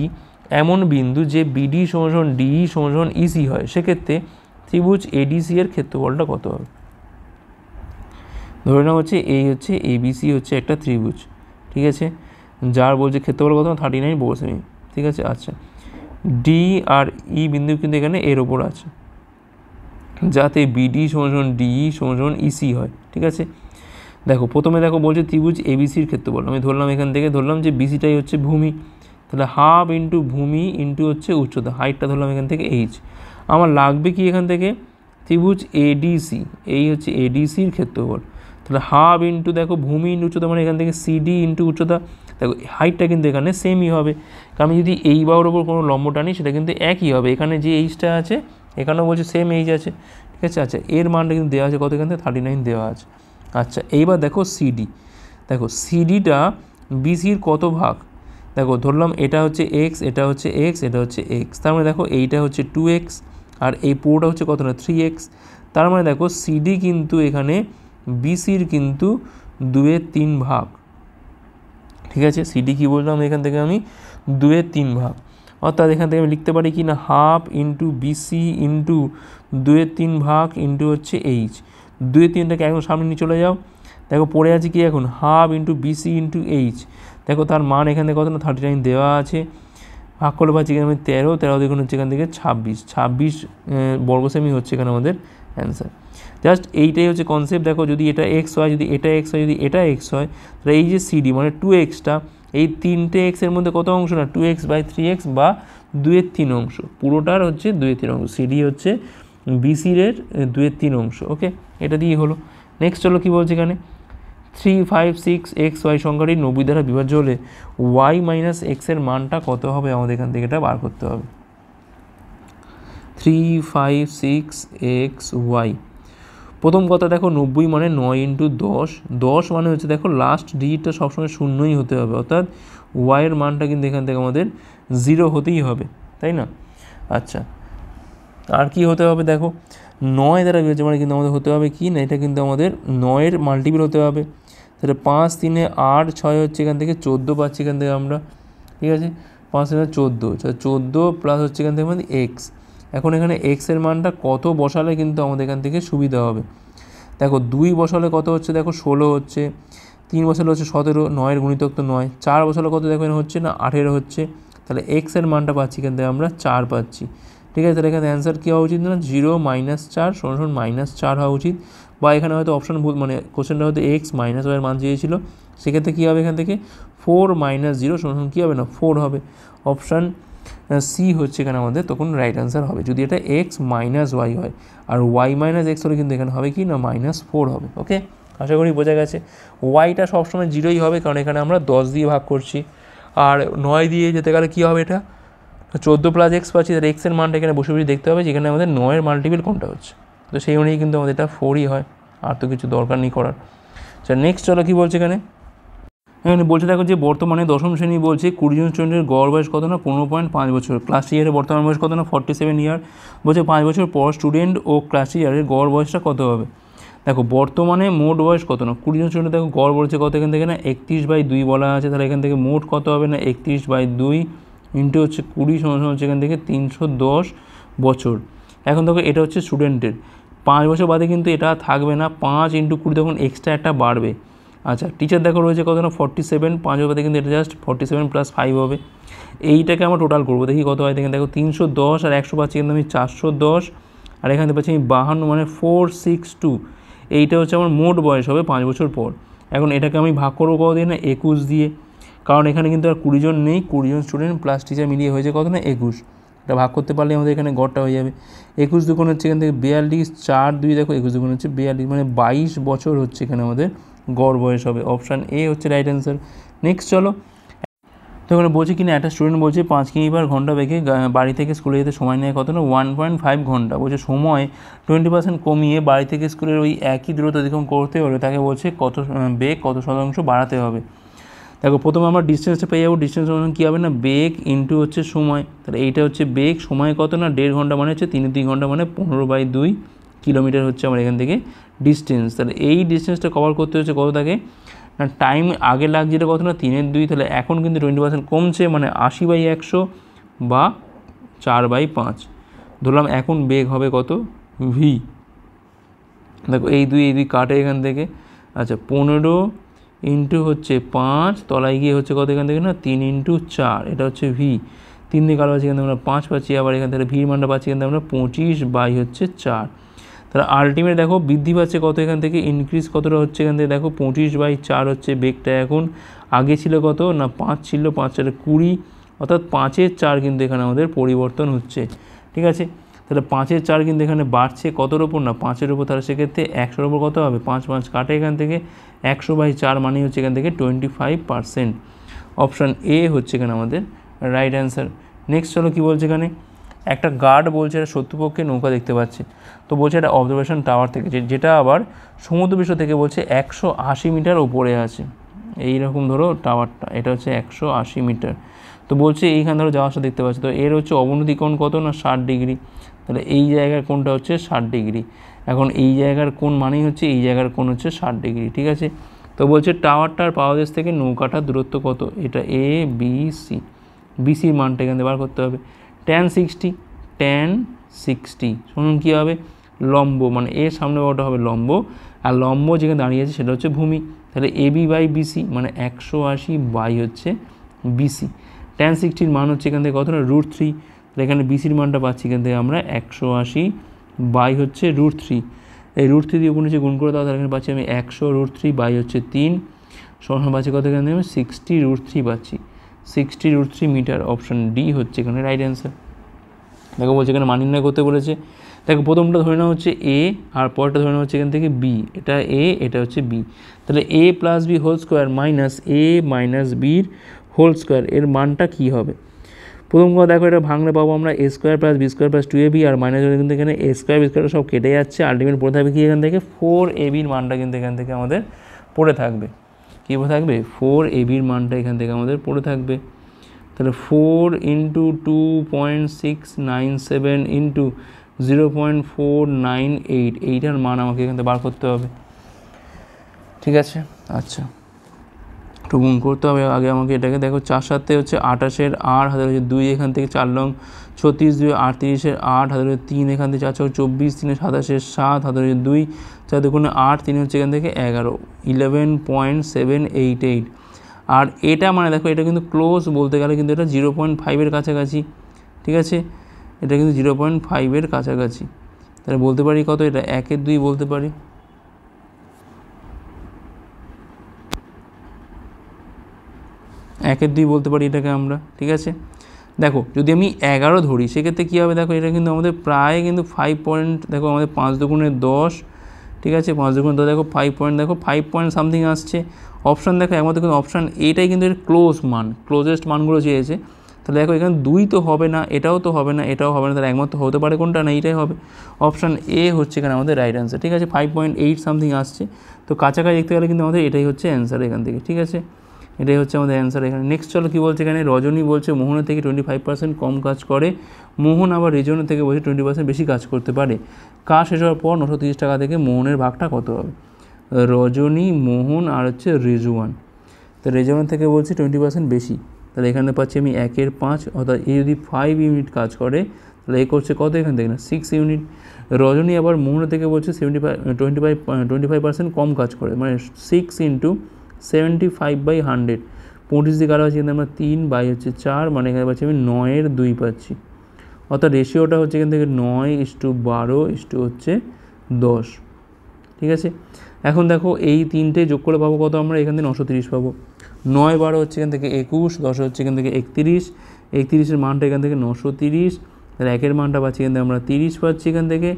এমন বিন্দু যে বিডি = ডিই = ইসি হয়, সেক্ষেত্রে ত্রিভুজ এডিসি এর ক্ষেত্রফলটা কত হবে। ধরে নেওয়া হচ্ছে এই হচ্ছে এবিসি হচ্ছে একটা ত্রিভুজ, ঠিক আছে, যার বলছে ক্ষেত্রফল কত 39 বর্গ সেমি, ঠিক আছে। আচ্ছা ডি আর ই বিন্দু কিন্তু এখানে এর ওপর আছে, যাতে বিডি = ডিই = ইসি হয়, ঠিক আছে। দেখো প্রথমে দেখো বলছে ত্রিভুজ এবিসির ক্ষেত্রফল, আমি ধরলাম এখান থেকে ধরলাম যে বিসিটাই হচ্ছে ভূমি, তাহলে হাফ ইন্টু ভূমি ইন্টু হচ্ছে উচ্চতা, হাইটটা ধরলাম এখান থেকে এইচ। আমার লাগবে কি এখান থেকে ত্রিভুজ এডিসি, এই হচ্ছে এডিসির ক্ষেত্রফল, তাহলে হাফ ইন্টু দেখো ভূমি ইন্টু উচ্চতা মানে এখান থেকে সিডি ইন্টু উচ্চতা, দেখো হাইটটা কিন্তু এখানে সেমই হবে, কারণ আমি যদি এই বাহুর ওপর কোনো লম্ব টানি সেটা কিন্তু একই হবে, এখানে যে এইচটা আছে এখানেও বলছে সেম এইজ আছে, ঠিক আছে। আচ্ছা এর মানটা কিন্তু দেওয়া আছে কত, এখান থেকে 39 দেওয়া আছে। আচ্ছা এইবার দেখো সিডি, দেখো সিডিটা বিসির কত ভাগ, দেখো ধরলাম এটা হচ্ছে এক্স, এটা হচ্ছে এক্স, এটা হচ্ছে এক্স, তার মানে দেখো এইটা হচ্ছে 2x আর এই পুরোটা হচ্ছে কত না 3x, তার মানে দেখো সিডি কিন্তু এখানে বিসির কিন্তু 2/3 ভাগ, ঠিক আছে। সিডি কি বললাম এখান থেকে আমি 2/3 ভাগ, অর্থাৎ এখান থেকে আমি লিখতে পারি কি না হাফ ইন্টু বিসি ইন্টু 2/3 ভাগ ইন্টু হচ্ছে এইচ, 2/3টাকে এখন সামনে নিয়ে চলে যাও, দেখো পড়ে আছে কি এখন half into BC into H, দেখো তার মান এখানে কত না 39 দেওয়া আছে, ভাগ করলে পাচ্ছি এখানে আমি 13 দেখুন হচ্ছে এখান থেকে 26 বর্গ সেমি হচ্ছে এখানে আমাদের অ্যান্সার। জাস্ট এইটাই হচ্ছে কনসেপ্ট। দেখো যদি এটা এক্স হয়, যদি এটা এক্স হয়, যদি এটা এক্স হয়, তাহলে এই যে সিডি মানে 2xটা, এই 3টে এক্সের মধ্যে কত অংশ না 2x/3x বা 2/3 অংশ, পুরোটার হচ্ছে 2/3 অংশ, সিডি হচ্ছে বিসির 2/3 অংশ। ওকে, এটা দিয়ে হলো। নেক্সট চলো কী বলছে এখানে 3, 5, 6 xy সংখ্যাটি 90 দ্বারা বিভাজ্য হলে y - x এর মানটা কত হবে, আমাদের এখান থেকে এটা বার করতে হবে। 3, 5, 6 xy, প্রথম কথা দেখো 90 মানে 9 ইন্টু 10, 10 মানে হচ্ছে দেখো লাস্ট ডিজিটটা সবসময় শূন্যই হতে হবে, অর্থাৎ ওয়াইয়ের মানটা কিন্তু এখান থেকে আমাদের 0 হতেই হবে, তাই না। আচ্ছা আর কি হতে হবে, দেখো 9 দ্বারা বিভাজ্য মানে কিন্তু আমাদের হতে হবে কি না, এটা কিন্তু আমাদের 9-এর মাল্টিপল হতে হবে, তাহলে 5, 3, 8, 6 হচ্ছে এখান থেকে 14 পাচ্ছি এখান থেকে আমরা, ঠিক আছে। 5, 3, 14, 14 প্লাস হচ্ছে এখান থেকে আমাদের এক্স, এখন এখানে এক্সের মানটা কত বসালে কিন্তু আমাদের এখান থেকে সুবিধা হবে, দেখো 2 বসালে কত হচ্ছে, দেখো 16 হচ্ছে, 3 বসালে হচ্ছে 17, 9-এর গুণিতক তো 9, 4 বসালে কত দেখো হচ্ছে না 18 হচ্ছে, তাহলে এক্সের মানটা পাচ্ছি এখান থেকে আমরা 4 পাচ্ছি, ঠিক আছে। তাহলে এখানে অ্যান্সার কী হওয়া উচিত না 0 - 4 - 4 হওয়া উচিত, বা এখানে হয়তো অপশন ভুল, মানে কোশ্চেনটা হয়তো এক্স - ওয়াইয়ের মান চেয়েছিল, সেক্ষেত্রে কী হবে এখান থেকে 4 - 0 কী হবে না 4 হবে, অপশান সি হচ্ছে এখানে আমাদের তখন রাইট অ্যান্সার হবে, যদি এটা এক্স - ওয়াই হয়, আর ওয়াই - এক্স হলে কিন্তু এখানে হবে কি না -4 হবে। ওকে, আশা করি বোঝা গেছে। ওয়াইটা সবসময় 0ই হবে, কারণ এখানে আমরা 10 দিয়ে ভাগ করছি, আর 9 দিয়ে যেতে গেলে কী হবে, এটা 14 প্লাস এক্স পাচ্ছি, তাহলে এক্সের মানটা এখানে বসে বসে দেখতে হবে যেখানে আমাদের 9-এর মাল্টিপল কোনটা হচ্ছে, তো সেই অনুযায়ী কিন্তু আমাদের এটা 4ই হয়, আর তো কিছু দরকার নেই করার। আচ্ছা নেক্সট চলো কী বলছে এখানে বলছে দেখো যে বর্তমানে 10ম শ্রেণী বলছে 20 জন স্টুডেন্টের গড় বয়স কত না 15.5 বছর, ক্লাস ইয়ারের বর্তমান বয়স কত না 47 ইয়ার, বলছে 5 বছর পর স্টুডেন্ট ও ক্লাস ইয়ারের গড় বয়সটা কত হবে। দেখো বর্তমানে মোট বয়স কত না 20 জন স্টুডেন্ট, দেখো গড় বলছে কত এখান থেকে না 31/2 বলা আছে, তাহলে এখান থেকে মোট কত হবে না 31/2 ইন্টু হচ্ছে 20 সমান হচ্ছে এখান থেকে 310 বছর। এখন দেখো এটা হচ্ছে স্টুডেন্টের, 5 বছর বাদে কিন্তু এটা থাকবে না, 5 × 20 তখন এক্সট্রা একটা বাড়বে। আচ্ছা টিচার দেখো রয়েছে কত না 47, 5 বাদে কিন্তু এটা জাস্ট 47 + 5 হবে, এইটাকে আমরা টোটাল করবো, দেখি কত হয়, দেখেন দেখো 310 আর 100 পাচ্ছি কিন্তু আমি 410, আর এখানে পাচ্ছি আমি 52 মানে 462, এইটা হচ্ছে আমার মোট বয়স হবে 5 বছর পর। এখন এটাকে আমি ভাগ করবো কত দিয়ে না 21 দিয়ে, কারণ এখানে কিন্তু আর 20 জন নেই, 20 জন স্টুডেন্ট প্লাস টিচার মিলিয়ে হয়েছে কত না 21, এটা ভাগ করতে পারলে আমাদের এখানে গড়টা হয়ে যাবে 21 দুগুণ হচ্ছে এখান থেকে 42, 4 2 দেখো 21 দুগুণ হচ্ছে 42, মানে 22 বছর হচ্ছে এখানে আমাদের গড় বয়স হবে, অপশান এ হচ্ছে রাইট অ্যান্সার। নেক্সট চলো, তো এখানে বলছে কিনা একটা স্টুডেন্ট বলছে 5 কিমি/ঘন্টা বেগে বাড়ি থেকে স্কুলে যেতে সময় নেয় কত না 1.5 ঘন্টা, বলছে সময় 20% কমিয়ে বাড়ি থেকে স্কুলের ওই একই দূরত্ব অতিক্রম করতে হলে তাকে বলছে বেগ কত শতাংশ বাড়াতে হবে। দেখো প্রথমে আমরা ডিস্টেন্সটা পেয়ে যাবো, ডিস্টেন্স কী হবে না বেগ ইন্টু হচ্ছে সময়, তাহলে এইটা হচ্ছে বেগ, সময় কত না 1.5 ঘন্টা মানে হচ্ছে 3 ঘন্টা মানে 15/2 কিলোমিটার হচ্ছে আমার এখান থেকে ডিস্টেন্স, তাহলে এই ডিস্টেন্সটা কভার করতে হচ্ছে কত থাকে না টাইম আগে লাগছে এটা কত না 3/2, তাহলে এখন কিন্তু 20% কমছে মানে 80/100 বা 4/5, ধরলাম এখন বেগ হবে কত ভি, দেখো এই দুই কাটে এখান থেকে, আচ্ছা 15 ইন্টু হচ্ছে 5 তলায় গিয়ে হচ্ছে কত এখান থেকে না 3 × 4, এটা হচ্ছে ভি, 3 দিয়ে কালো পাচ্ছি এখান থেকে আমরা 5 পাচ্ছি, আবার এখান থেকে ভির মানটা পাচ্ছি এখান থেকে আমরা 25/4, তাহলে আলটিমেট দেখো বৃদ্ধি পাচ্ছে কত এখান থেকে ইনক্রিজ কতটা হচ্ছে এখান থেকে দেখো 25/4 হচ্ছে বেগটা, এখন আগে ছিল কত না 5 ছিল, 5 × 20, অর্থাৎ 5-এর 4 কিন্তু এখানে আমাদের পরিবর্তন হচ্ছে, ঠিক আছে। তাহলে 5-এর 4 কিন্তু এখানে বাড়ছে কতর ওপর না 5-এর ওপর, তাহলে সেক্ষেত্রে 100-র ওপর কত হবে 5 কাটে এখান থেকে 100/4 মানে হচ্ছে এখান থেকে 25%, অপশান এ হচ্ছে এখানে আমাদের রাইট অ্যান্সার। নেক্সট চলো কী বলছে এখানে একটা গার্ড বলছে এটা শত্রুপক্ষে নৌকা দেখতে পাচ্ছে, তো বলছে এটা অবজারভেশন টাওয়ার থেকে, যেটা আবার সমুদ্রপৃষ্ঠ থেকে বলছে 180 মিটার ওপরে আছে। এইরকম ধরো টাওয়ারটা, এটা হচ্ছে 180 মিটার। তো বলছে এইখানে ধরো যাওয়ার সাথে দেখতে পাচ্ছে, তো এর হচ্ছে অবনতি কোণ কত না 60 ডিগ্রি, তাহলে এই জায়গার কোণটা হচ্ছে 60 ডিগ্রি। এখন এই জায়গার কোণ মানেই হচ্ছে এই জায়গার কোণ হচ্ছে 60 ডিগ্রি, ঠিক আছে। তো বলছে টাওয়ারটার পাদদেশ থেকে নৌকাটার দূরত্ব কত, এটা এ বি সি, বিসির মানটা এখান থেকে বার করতে হবে। tan 60 শুনুন কী হবে, লম্ব মানে এর সামনে বড়টা হবে লম্ব, আর লম্ব যেখানে দাঁড়িয়ে আছে সেটা হচ্ছে ভূমি, তাহলে এবি বাই বিসি মানে 180 বাই হচ্ছে বিসি। tan 60 মান হচ্ছে এখান থেকে কত না √3, তাহলে এখানে বিসির মানটা পাচ্ছি এখান থেকে আমরা 180 বাই হচ্ছে √3, এই √3 দিয়ে নিচে গুণ করে দাও, তাহলে এখানে পাচ্ছি আমি 100 √3 বাই হচ্ছে 3 সমান পাচ্ছি কত, এখানে আমি 60 √3 পাচ্ছি, 60 √3 মিটার। অপশান ডি হচ্ছে এখানে রাইট অ্যান্সার। দেখো বলছে এখানে মান নির্ণয় করতে বলেছে, দেখো প্রথমটা ধরে নেওয়া হচ্ছে এ, আর পরেরটা ধরে নেওয়া হচ্ছে এখান থেকে বি, এটা এ এটা হচ্ছে বি, তাহলে A plus B whole square minus A minus বির হোল স্কোয়ার, এর মানটা কী হবে। প্রথম কথা দেখো এটা ভাঙলে পাবো আমরা A square plus B square plus 2ab, আর মাইনাস কিন্তু এখানে এ স্কোয়ার বি স্কোয়ার সব কেটে যাচ্ছে, আলটিমেট পড়ে থাকবে কি এখান থেকে 4abর মানটা কিন্তু এখান থেকে আমাদের পড়ে থাকবে, কী পড়ে থাকবে 4abর মানটা এখান থেকে আমাদের পড়ে থাকবে। তাহলে 4 × 2.697 × 0.498, এইটার মান আমাকে এখান থেকে বার করতে হবে, ঠিক আছে। আচ্ছা একটু গুণ করতে হবে আগে আমাকে এটাকে, দেখো 4 7 হচ্ছে 28-এর 8, হাতে হচ্ছে 2 এখান থেকে 4 লং 36, 2 38-এর 8, হাতে হচ্ছে 3 এখান থেকে 4 4 24, 3 27-এর 7, হাতে হচ্ছে 2 4 2 8, 3 হচ্ছে এখান থেকে 11, 11.788। আর এটা মানে দেখো এটা কিন্তু ক্লোজ বলতে গেলে কিন্তু এটা 0.5-এর কাছাকাছি, ঠিক আছে, এটা কিন্তু 0.5-এর কাছাকাছি, তাহলে বলতে পারি কত, এটা 1/2 বলতে পারি, 1/2 বলতে পারি এটাকে আমরা, ঠিক আছে। দেখো যদি আমি 11 ধরি সেক্ষেত্রে কী হবে, দেখো এটা কিন্তু আমাদের প্রায় কিন্তু 5 পয়েন্ট, দেখো আমাদের 5 দুগুণে 10, ঠিক আছে, 5 দুগুণে 10, দেখো 5 পয়েন্ট, দেখো 5 পয়েন্ট সামথিং আসছে। অপশান দেখো একমাত্র কিন্তু অপশান এটাই কিন্তু এর ক্লোজ মান, ক্লোজেস্ট মানগুলো চেয়েছে, তাহলে দেখো এখানে 2 তো হবে না, এটাও তো হবে না, এটাও হবে না, তাহলে একমাত্র হতে পারে কোনটা না এইটাই হবে, অপশান এ হচ্ছে এখানে আমাদের রাইট অ্যান্সার, ঠিক আছে। 5.8 সামথিং আসছে, তো কাছাকাছি দেখতে গেলে কিন্তু আমাদের এটাই হচ্ছে অ্যান্সার এখান থেকে, ঠিক আছে, এটাই হচ্ছে আমাদের অ্যান্সার এখানে। নেক্সট চলো কী বলছে এখানে, রজনী বলছে মোহনের থেকে 25% কম কাজ করে, মোহন আবার রিজনের থেকে বলছে 20% বেশি কাজ করতে পারে, কাজ শেষ হওয়ার পর 930 টাকা থেকে মোহনের ভাগটা কত হবে। রজনী, মোহন আর হচ্ছে রেজওয়ান, তো রেজওয়ানের থেকে বলছি 20% বেশি, তাহলে এখানে পাচ্ছি আমি 1/5, অর্থাৎ এ যদি 5 ইউনিট কাজ করে তাহলে এ করছে কত এখান থেকে না 6 ইউনিট। রজনী আবার মোহনের থেকে বলছে 25% কম কাজ করে, মানে 6 × 75/100, 25 দিয়ে কারো আছে কিন্তু আমরা 3 বাই হচ্ছে 4, মানে এখানে পাচ্ছি আমি 9/2 পাচ্ছি, অর্থাৎ রেশিওটা হচ্ছে এখান থেকে 9:12 হচ্ছে 10, ঠিক আছে। এখন দেখো এই তিনটে যোগ করে পাবো কত, আমরা এখান থেকে 930 পাবো, 9 12 হচ্ছে এখান থেকে 21, 10 হচ্ছে এখান থেকে 31, 31-এর মানটা এখান থেকে 930, তাহলে 1-এর মানটা পাচ্ছি এখান থেকে আমরা 30 পাচ্ছি এখান থেকে।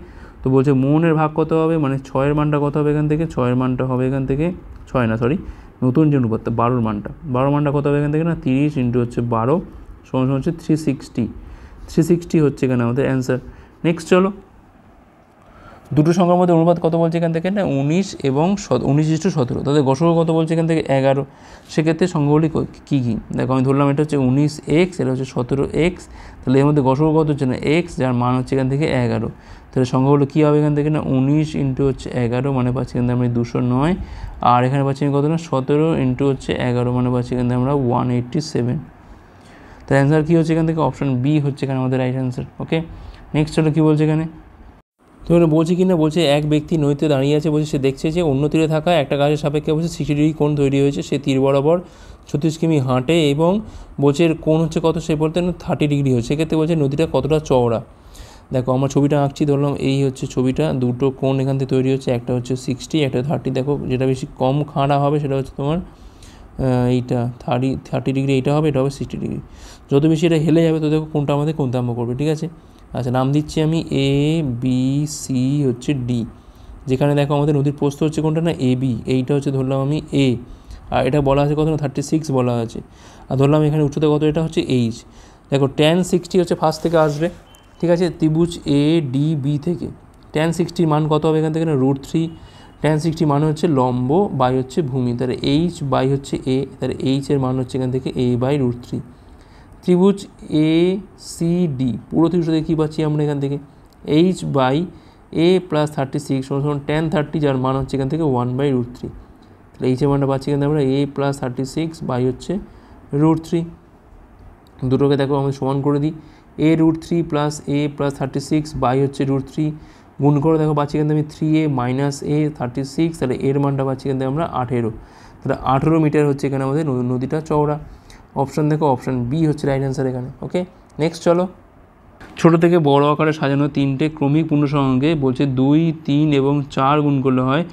তো বলছে মোহনের ভাগ কত হবে, মানে 6-এর মানটা কত হবে এখান থেকে, 6-এর মানটা হবে এখান থেকে 6 না সরি নতুন যে অনুপাত 12-এর মানটা, 12 মানটা কত হবে এখান থেকে না 30 × হচ্ছে 12 সমান হচ্ছে 360 হচ্ছে এখানে আমাদের অ্যান্সার। নেক্সট চলো, দুটো সংখ্যার মধ্যে অনুপাত কত বলছে এখান থেকে না 19 এবং 19:17, তাদের গসক কত বলছে এখান থেকে 11, সেক্ষেত্রে সংখ্যাগুলি কী কী, দেখো আমি ধরলাম এটা হচ্ছে 19x, এটা হচ্ছে 17x, তাহলে এর মধ্যে গসক কত হচ্ছে না x, যার মান হচ্ছে এখান থেকে 11, তাহলে সংখ্যাগুলো কী হবে এখান থেকে না 19 × হচ্ছে 11, মানে পাচ্ছি এখান থেকে আমি 209, আর এখানে পাচ্ছি আমি কত না 17 × হচ্ছে 11, মানে পাচ্ছি এখান থেকে আমরা 187, তাহলে অ্যান্সার কী হচ্ছে এখান থেকে অপশান বি হচ্ছে এখানে আমাদের রাইট অ্যান্সার। ওকে নেক্সট হলো কী বলছে এখানে, তো এখানে বলছে কি না, বলছে এক ব্যক্তি নদীতে দাঁড়িয়ে আছে, বলছে সে দেখছে যে অন্য তীরে থাকা একটা গাছের সাপেক্ষে বলছে 60 ডিগ্রি কোণ তৈরি হয়েছে, সে তীর বরাবর 36 কিমি হাঁটে এবং বলছে এর কোণ হচ্ছে কত, সে বলতে 30 ডিগ্রি হচ্ছে, সেক্ষেত্রে বলছে নদীটা কতটা চওড়া। দেখো আমরা ছবিটা আঁকছি, ধরলাম এই হচ্ছে ছবিটা, দুটো কোণ এখান থেকে তৈরি হচ্ছে, একটা হচ্ছে 60, একটা 30, দেখো যেটা বেশি কম খাড়া হবে সেটা হচ্ছে তোমার এইটা 30 ডিগ্রি, এইটা হবে, এটা হবে 60 ডিগ্রি, যত বেশি এটা হেলে যাবে তো দেখো কোনটা আমাদের কোণতাম্য করবে, ঠিক আছে। আচ্ছা নাম দিচ্ছি আমি এ বি সি হচ্ছে ডি, যেখানে দেখো আমাদের নদীর প্রস্থ হচ্ছে কোনটা না এ বি, এইটা হচ্ছে ধরলাম আমি এ, আর এটা বলা আছে কত না 36 বলা আছে, আর ধরলাম এখানে উচ্চতা কত, এটা হচ্ছে এইচ। দেখো tan 60 হচ্ছে ফার্স্ট থেকে আসবে, ঠিক আছে। ত্রিভুজ এ ডি বি থেকে tan 60 মান কত হবে এখান থেকে না √3, tan 60 মান হচ্ছে লম্ব বাই হচ্ছে ভূমি, তাহলে এইচ বাই হচ্ছে এ, তাহলে এইচ এর মান হচ্ছে এখান থেকে এ বাই √3। ত্রিভুজ এ সি ডি পুরো ত্রিভুজ থেকে কী পাচ্ছি আমরা এখান থেকে এইচ বাই এ প্লাস 36 সমান tan 30, যার মান হচ্ছে এখান থেকে 1/√3। তাহলে এইচের মানটা পাচ্ছি এখান থেকে আমরা এ প্লাস 36 বাই হচ্ছে √3। দুটোকে দেখো আমি সমান করে দিই, a √3 plus a plus 36 by হচ্ছে √3 গুণ করে দেখো পাচ্ছি এখান থেকে আমি 3a মাইনাস এ 36, তাহলে এর মানটা পাচ্ছি এখান থেকে আমরা 18। তাহলে 18 মিটার হচ্ছে এখানে আমাদের নদীটা চওড়া। অপশান দেখো অপশান বি হচ্ছে রাইট অ্যান্সার এখানে। ওকে, নেক্সট চলো। ছোটো থেকে বড় আকারে সাজানো তিনটে ক্রমিক পূর্ণসংখ্যাকে বলছে 2, 3 এবং 4 গুণ করলে হয়,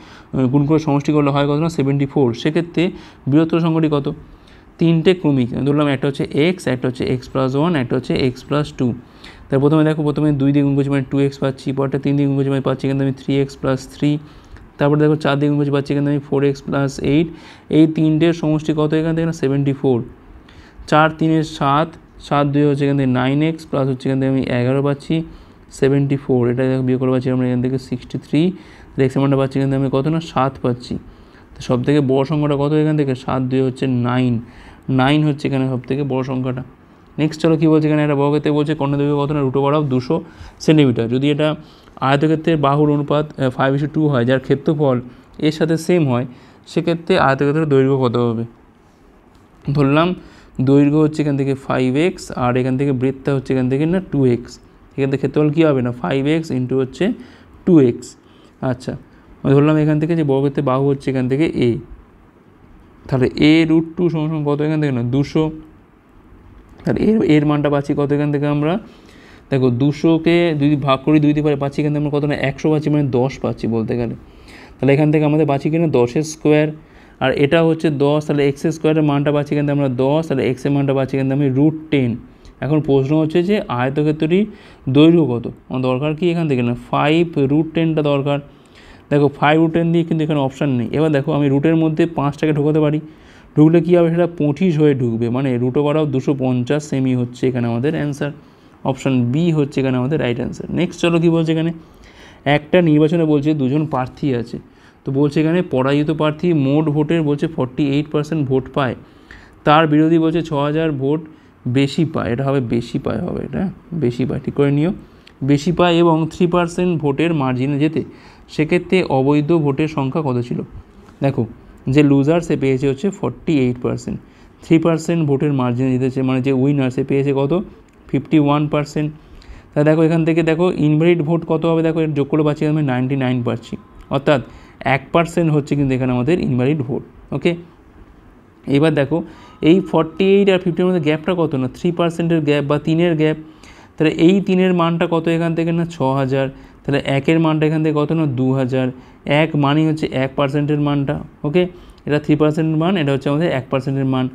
গুণ করে সমষ্টি করলে হয় কত না 74। সেক্ষেত্রে বৃহত্তর সংখ্যাটি কত? তিনটে ক্রমিক ধরলাম, একটা হচ্ছে এক্স, একটা হচ্ছে x+1, একটা হচ্ছে x+2। তার প্রথমে দেখো, প্রথমে 2 দিয়ে গুণ করছি মানে 2x পাচ্ছি, পরটা 3 দিয়ে গুণ করছি মানে পাচ্ছি এখানে আমি 3x+3। তারপরে দেখো 4 দিয়ে গুণ করছি পাচ্ছি এখানে আমি 4x+8। এই তিনটের সমষ্টি কত এখান থেকে না 74। 4 3 7, 7 2 হচ্ছে এখান থেকে 9x প্লাস হচ্ছে এখান থেকে আমি 11 পাচ্ছি 74। এটা দেখো বিয়োগ করে পাচ্ছি আমরা এখান থেকে 63। এক্সের মানটা পাচ্ছি এখান থেকে আমি কত না 7 পাচ্ছি। তো সব থেকে বড় সংখ্যাটা কত এখান থেকে 7 2 হচ্ছে 9, 9 হচ্ছে এখানে সব থেকে বড় সংখ্যাটা। নেক্সট চলো কী বলছে এখানে, একটা বর্গক্ষেত্রে বলছে কর্ণদৈর্ঘ্য কত না √2 সেন্টিমিটার। যদি এটা আয়তক্ষেত্রের বাহুর অনুপাত 5:2 হয়, যার ক্ষেত্রফল এর সাথে সেম হয়, সেক্ষেত্রে আয়তক্ষেত্রের দৈর্ঘ্য কত হবে? ধরলাম দৈর্ঘ্য হচ্ছে এখান থেকে 5x আর এখান থেকে বৃত্তটা হচ্ছে এখান থেকে না 2x। এখান থেকে ক্ষেত্রফল কী হবে না 5x ইন্টু হচ্ছে 2x। আচ্ছা, ধরলাম এখান থেকে যে বর্গক্ষেত্রের বাহু হচ্ছে এখান থেকে a, তাহলে a √2 সমান কত এখান থেকে না 200। তাহলে এর মানটা পাচ্ছি কত এখান থেকে আমরা, দেখো 200কে যদি ভাগ করি 2 দিয়ে পাচ্ছি এখান থেকে আমরা কত না 100 পাচ্ছি, মানে 10 পাচ্ছি বলতে গেলে। তাহলে এখান থেকে আমাদের পাচ্ছি কিনা 10 স্কোয়ার, আর এটা হচ্ছে 10, তাহলে এক্স স্কোয়ারের মানটা পাচ্ছি এখান থেকে আমরা 10, তাহলে এক্সের মানটা পাচ্ছি এখান থেকে আমি √10। এখন প্রশ্ন হচ্ছে যে আয়তক্ষেত্রটির দৈর্ঘ্য কত, আমার দরকার কি এখান থেকে না 5√10টা দরকার। দেখো 5√10 দিয়ে কিন্তু এখানে অপশান নেই। এবার দেখো আমি রুটের মধ্যে 5টাকে ঢোকাতে পারি, ঢুকলে কী হবে সেটা 25 হয়ে ঢুকবে, মানে √250 সেমি হচ্ছে এখানে আমাদের অ্যান্সার। অপশান বি হচ্ছে এখানে আমাদের রাইট অ্যান্সার। নেক্সট চলো কী বলছে এখানে, একটা নির্বাচনে বলছে 2জন প্রার্থী আছে, তো বলছে এখানে পরাজিত প্রার্থী মোট ভোটের বলছে 48% ভোট পায়, তার বিরোধী বলছে 6000 ভোট বেশি পায়। এটা হবে বেশি পায়, হবে এটা বেশি পায়, ঠিক করে নিও, বেশি পায় এবং 3% ভোটের মার্জিনে যেতে, সেক্ষেত্রে অবৈধ ভোটের সংখ্যা কত ছিল? দেখো যে লুজার সে পেয়েছে হচ্ছে 48%, 3% ভোটের মার্জিনে জিতেছে, মানে যে উইনার সে পেয়েছে কত 51%। তা দেখো এখান থেকে দেখো ইনভ্যালিড ভোট কত হবে, দেখো এর যোগ করে পাচ্ছি আমি 99 পাচ্ছি, অর্থাৎ 1% হচ্ছে কিন্তু এখানে আমাদের ইনভ্যালিড ভোট। ওকে, এবার দেখো এই 48 আর 50-এর মধ্যে গ্যাপটা কত না 3%-এর গ্যাপ বা 3-এর গ্যাপ। তাহলে এই 3-এর মানটা কত এখান থেকে না 6000, তাহলে 1-এর মানটা এখান থেকে কত না 2000। 1 মানই হচ্ছে 1%-এর মানটা। ওকে, এটা 3%-এর মান, এটা হচ্ছে আমাদের 1%-এর মান।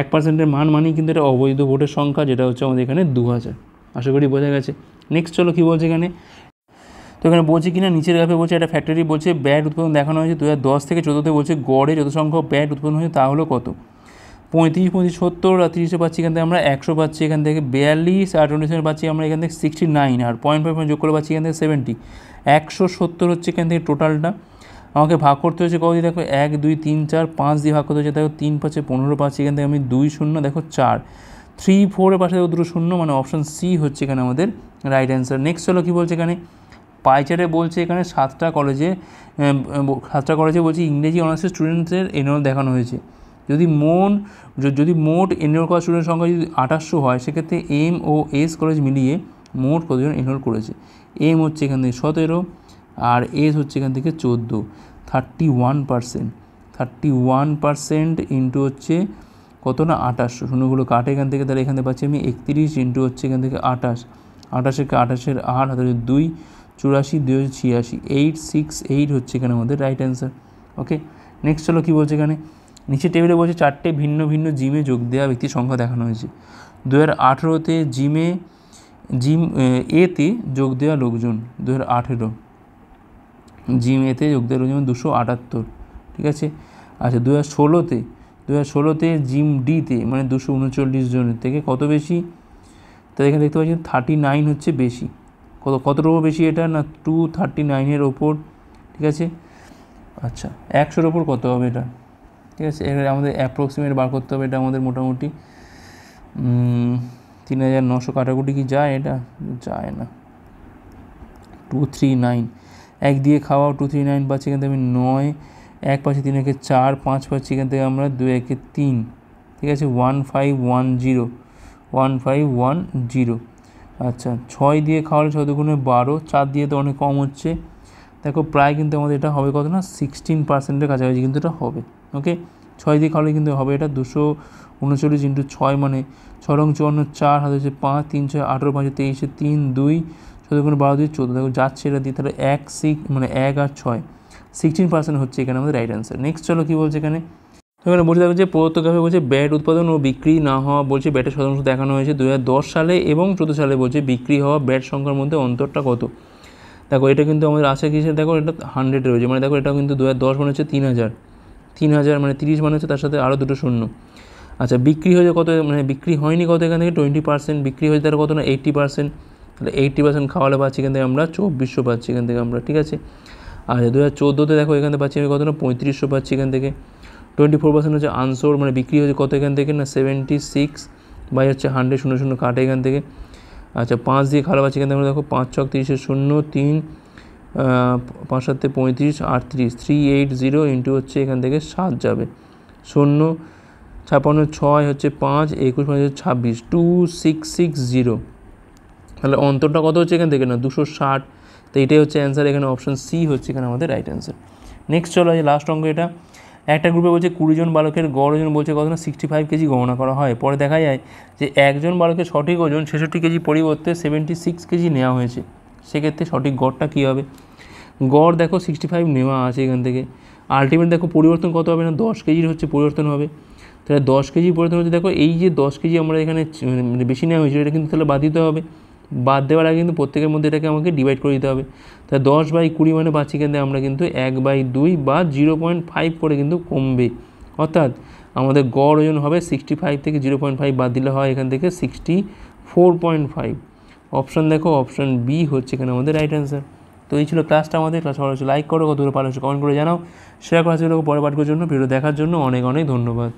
1%-এর মান মানেই কিন্তু এটা অবৈধ ভোটের সংখ্যা, যেটা হচ্ছে আমাদের এখানে 2000। আশা করি বোঝা গেছে। নেক্সট চলো কী বলছে এখানে, তো এখানে বলছে কিনা নিচের গ্রাফে বলছে একটা ফ্যাক্টরি বলছে ব্যাট উৎপাদন দেখানো হয়েছে 2010 থেকে 14-তে বলছে গড়ে যত সংখ্যক ব্যাট উৎপাদন হয়েছে তা হলো কত? 35 35 70 আর 30-এ পাচ্ছি এখান থেকে আমরা 100 পাচ্ছি, এখান থেকে 42 আর 27 পাচ্ছি আমরা এখান থেকে 69, আর 0.5 যোগ করে পাচ্ছি এখান থেকে 70। 170 হচ্ছে এখান থেকে টোটালটা। আমাকে ভাগ করতে হচ্ছে কত দিয়ে, দেখো 1 2 3 4 5 দিয়ে ভাগ করতে হচ্ছে, দেখো 3 5 15 পাচ্ছি, এখান থেকে আমি 2 0 দেখো 4 3 4-এর পাশে দেখো 2 0, মানে অপশান সি হচ্ছে এখানে আমাদের রাইট অ্যান্সার। নেক্সট চলো কী বলছে এখানে, পাইচারে বলছে এখানে 7টা কলেজে বলছে ইংরেজি অনার্সের স্টুডেন্টদের এনরোল দেখানো হয়েছে। যদি মোট এনরোল করা স্টুডেন্ট সংখ্যা যদি 2800 হয়, সেক্ষেত্রে এম ও এস কলেজ মিলিয়ে মোট কতজন এনরোল করেছে? এম হচ্ছে এখান থেকে 17 আর এস হচ্ছে এখান থেকে 14, 31%। 31% ইন্টু হচ্ছে কত না 2800, শূন্যগুলো কাটে এখান থেকে, তাহলে এখান থেকে পাচ্ছি আমি 31 ইন্টু হচ্ছে এখান থেকে 28, 28-এর 28-এর 8 হাতে 2 84 2 86, 868 হচ্ছে এখানে আমাদের রাইট অ্যান্সার। ওকে, নেক্সট চলো কী বলছে এখানে, নিচে টেবিলে বলছে 4টে ভিন্ন ভিন্ন জিমে যোগ দেওয়া ব্যক্তির সংখ্যা দেখানো হয়েছে। 2018-তে জিম এতে যোগ দেওয়া লোকজন, 2018 জিম এতে যোগ দেওয়া লোকজন 278, ঠিক আছে। আচ্ছা 2016-তে জিম ডিতে মানে 239 জনের থেকে কত বেশি? তো এখানে দেখতে পাচ্ছি 39 হচ্ছে বেশি, কতটার ওপর বেশি এটা না 239 ওপর, ঠিক আছে। আচ্ছা 100-র ওপর কত হবে এটা, ঠিক আছে। এবারে আমাদের অ্যাপ্রক্সিমেট বার করতে হবে, এটা আমাদের মোটামুটি 3900 কাটাকুটি কি যায়, এটা যায় না। 239 এক দিয়ে খাওয়াও 239 পাচ্ছি এখান থেকে আমি 9, 1 পাচ্ছি 3 একে 4, 5 পাচ্ছি এখান থেকে আমরা 2 একে 3, ঠিক আছে। 1510। আচ্ছা 6 দিয়ে খাওয়ালে 6 দুগুণে 12, 4 দিয়ে তো অনেক কম হচ্ছে, দেখো প্রায় কিন্তু আমাদের এটা হবে কত না 16%-এর কাছাকাছি কিন্তু এটা হবে। ওকে 6 দিয়ে খাওয়ালে কিন্তু হবে এটা 239 ইন্টু 6 মানে 6 রং 54, 4 হাতে হচ্ছে 5, 3 6 18, 5 23, 3 2, 6 দুগুণে 12 দিয়ে 14, দেখো যাচ্ছে এটা দিয়ে, তাহলে 1 আর 6 16% হচ্ছে এখানে আমাদের রাইট অ্যান্সার। নেক্সট চলো কী বলছে এখানে, তো এখানে বলছে দেখো যে প্রদত্ত গ্রাফে বলছে ব্যাট উৎপাদন ও বিক্রি না হওয়া, বলছে ব্যাটের শতাংশ দেখানো হয়েছে 2010 সালে এবং 14 সালে, বলছে বিক্রি হওয়া ব্যাট সংখ্যার মধ্যে অন্তরটা কত। দেখো এটা কিন্তু আমাদের আছে কিসে, দেখো এটা 100 রয়েছে, মানে দেখো এটা কিন্তু 2010 মানে হচ্ছে 3000 মানে 30 মানে হচ্ছে তার সাথে আরও দুটো শূন্য। আচ্ছা বিক্রি হয়েছে কত, মানে বিক্রি হয়নি কত এখান থেকে 20%, বিক্রি হয়েছে তার কত না 80%, তাহলে 80% খাওয়ালে পাচ্ছি এখান থেকে আমরা 2400 পাচ্ছি এখান থেকে আমরা, ঠিক আছে। আচ্ছা 2014-তে দেখো এখান থেকে পাচ্ছি আমি কত না 3500 পাচ্ছি এখান থেকে। 24% হচ্ছে আনসোল্ড, মানে বিক্রি হয়েছে কত এখান থেকে না 76 বাই হচ্ছে 100, 0 কাটে এখান থেকে। আচ্ছা 5 দিয়ে খাওয়ালে পাচ্ছি এখান থেকে আমরা, দেখো 5 ছক 30, 0 3 5 7 35 38, 380 ইন্টু হচ্ছে এখান থেকে 7 যাবে 0 56 6 হচ্ছে 5 21 5 26 2660, তাহলে অন্তরটা কত হচ্ছে এখান থেকে না 260। তো এটাই হচ্ছে অ্যান্সার, এখানে অপশন সি হচ্ছে এখানে আমাদের রাইট অ্যান্সার। নেক্সট চলো এই লাস্ট অঙ্ক, এটা একটা গ্রুপে বলছে 20 জন বালকের গড় ওজন বলছে কত না 65 কেজি গণনা করা হয়, পরে দেখা যায় যে একজন বালকের সঠিক ওজন 66 কেজি পরিবর্তে 76 কেজি নেওয়া হয়েছে, সেক্ষেত্রে সঠিক গড়টা কী হবে। গড় দেখো 65 নেওয়া আছে এখান থেকে, আলটিমেট দেখো পরিবর্তন কত হবে না 10 কেজির হচ্ছে পরিবর্তন হবে, তাহলে 10 কেজি পরিবর্তন হচ্ছে, দেখো এই যে 10 কেজি আমরা এখানে মানে বেশি নেওয়া হয়েছিল, এটা কিন্তু তাহলে বাদ দিতে হবে, বাদ দেওয়ার আগে কিন্তু প্রত্যেকের মধ্যে এটাকে আমাকে ডিভাইড করে দিতে হবে, তাহলে 10/20 মানে পাচ্ছি কিন্তু আমরা কিন্তু 1/2 বা 0.5 করে কিন্তু কমবে, অর্থাৎ আমাদের গড় ওজন হবে 65 থেকে 0.5 বাদ দিলে হয় এখান থেকে 64.5। অপশান দেখো অপশান বি হচ্ছে এখানে আমাদের রাইট অ্যান্সার। তো এই ছিল ক্লাসটা আমাদের, ক্লাস ভালো হচ্ছে লাইক করো, কতগুলো ভালো হচ্ছে কমেন্ট করে জানাও, শেয়ার করা ছিল পরে পাঠকের জন্য। ভিডিও দেখার জন্য অনেক অনেক ধন্যবাদ।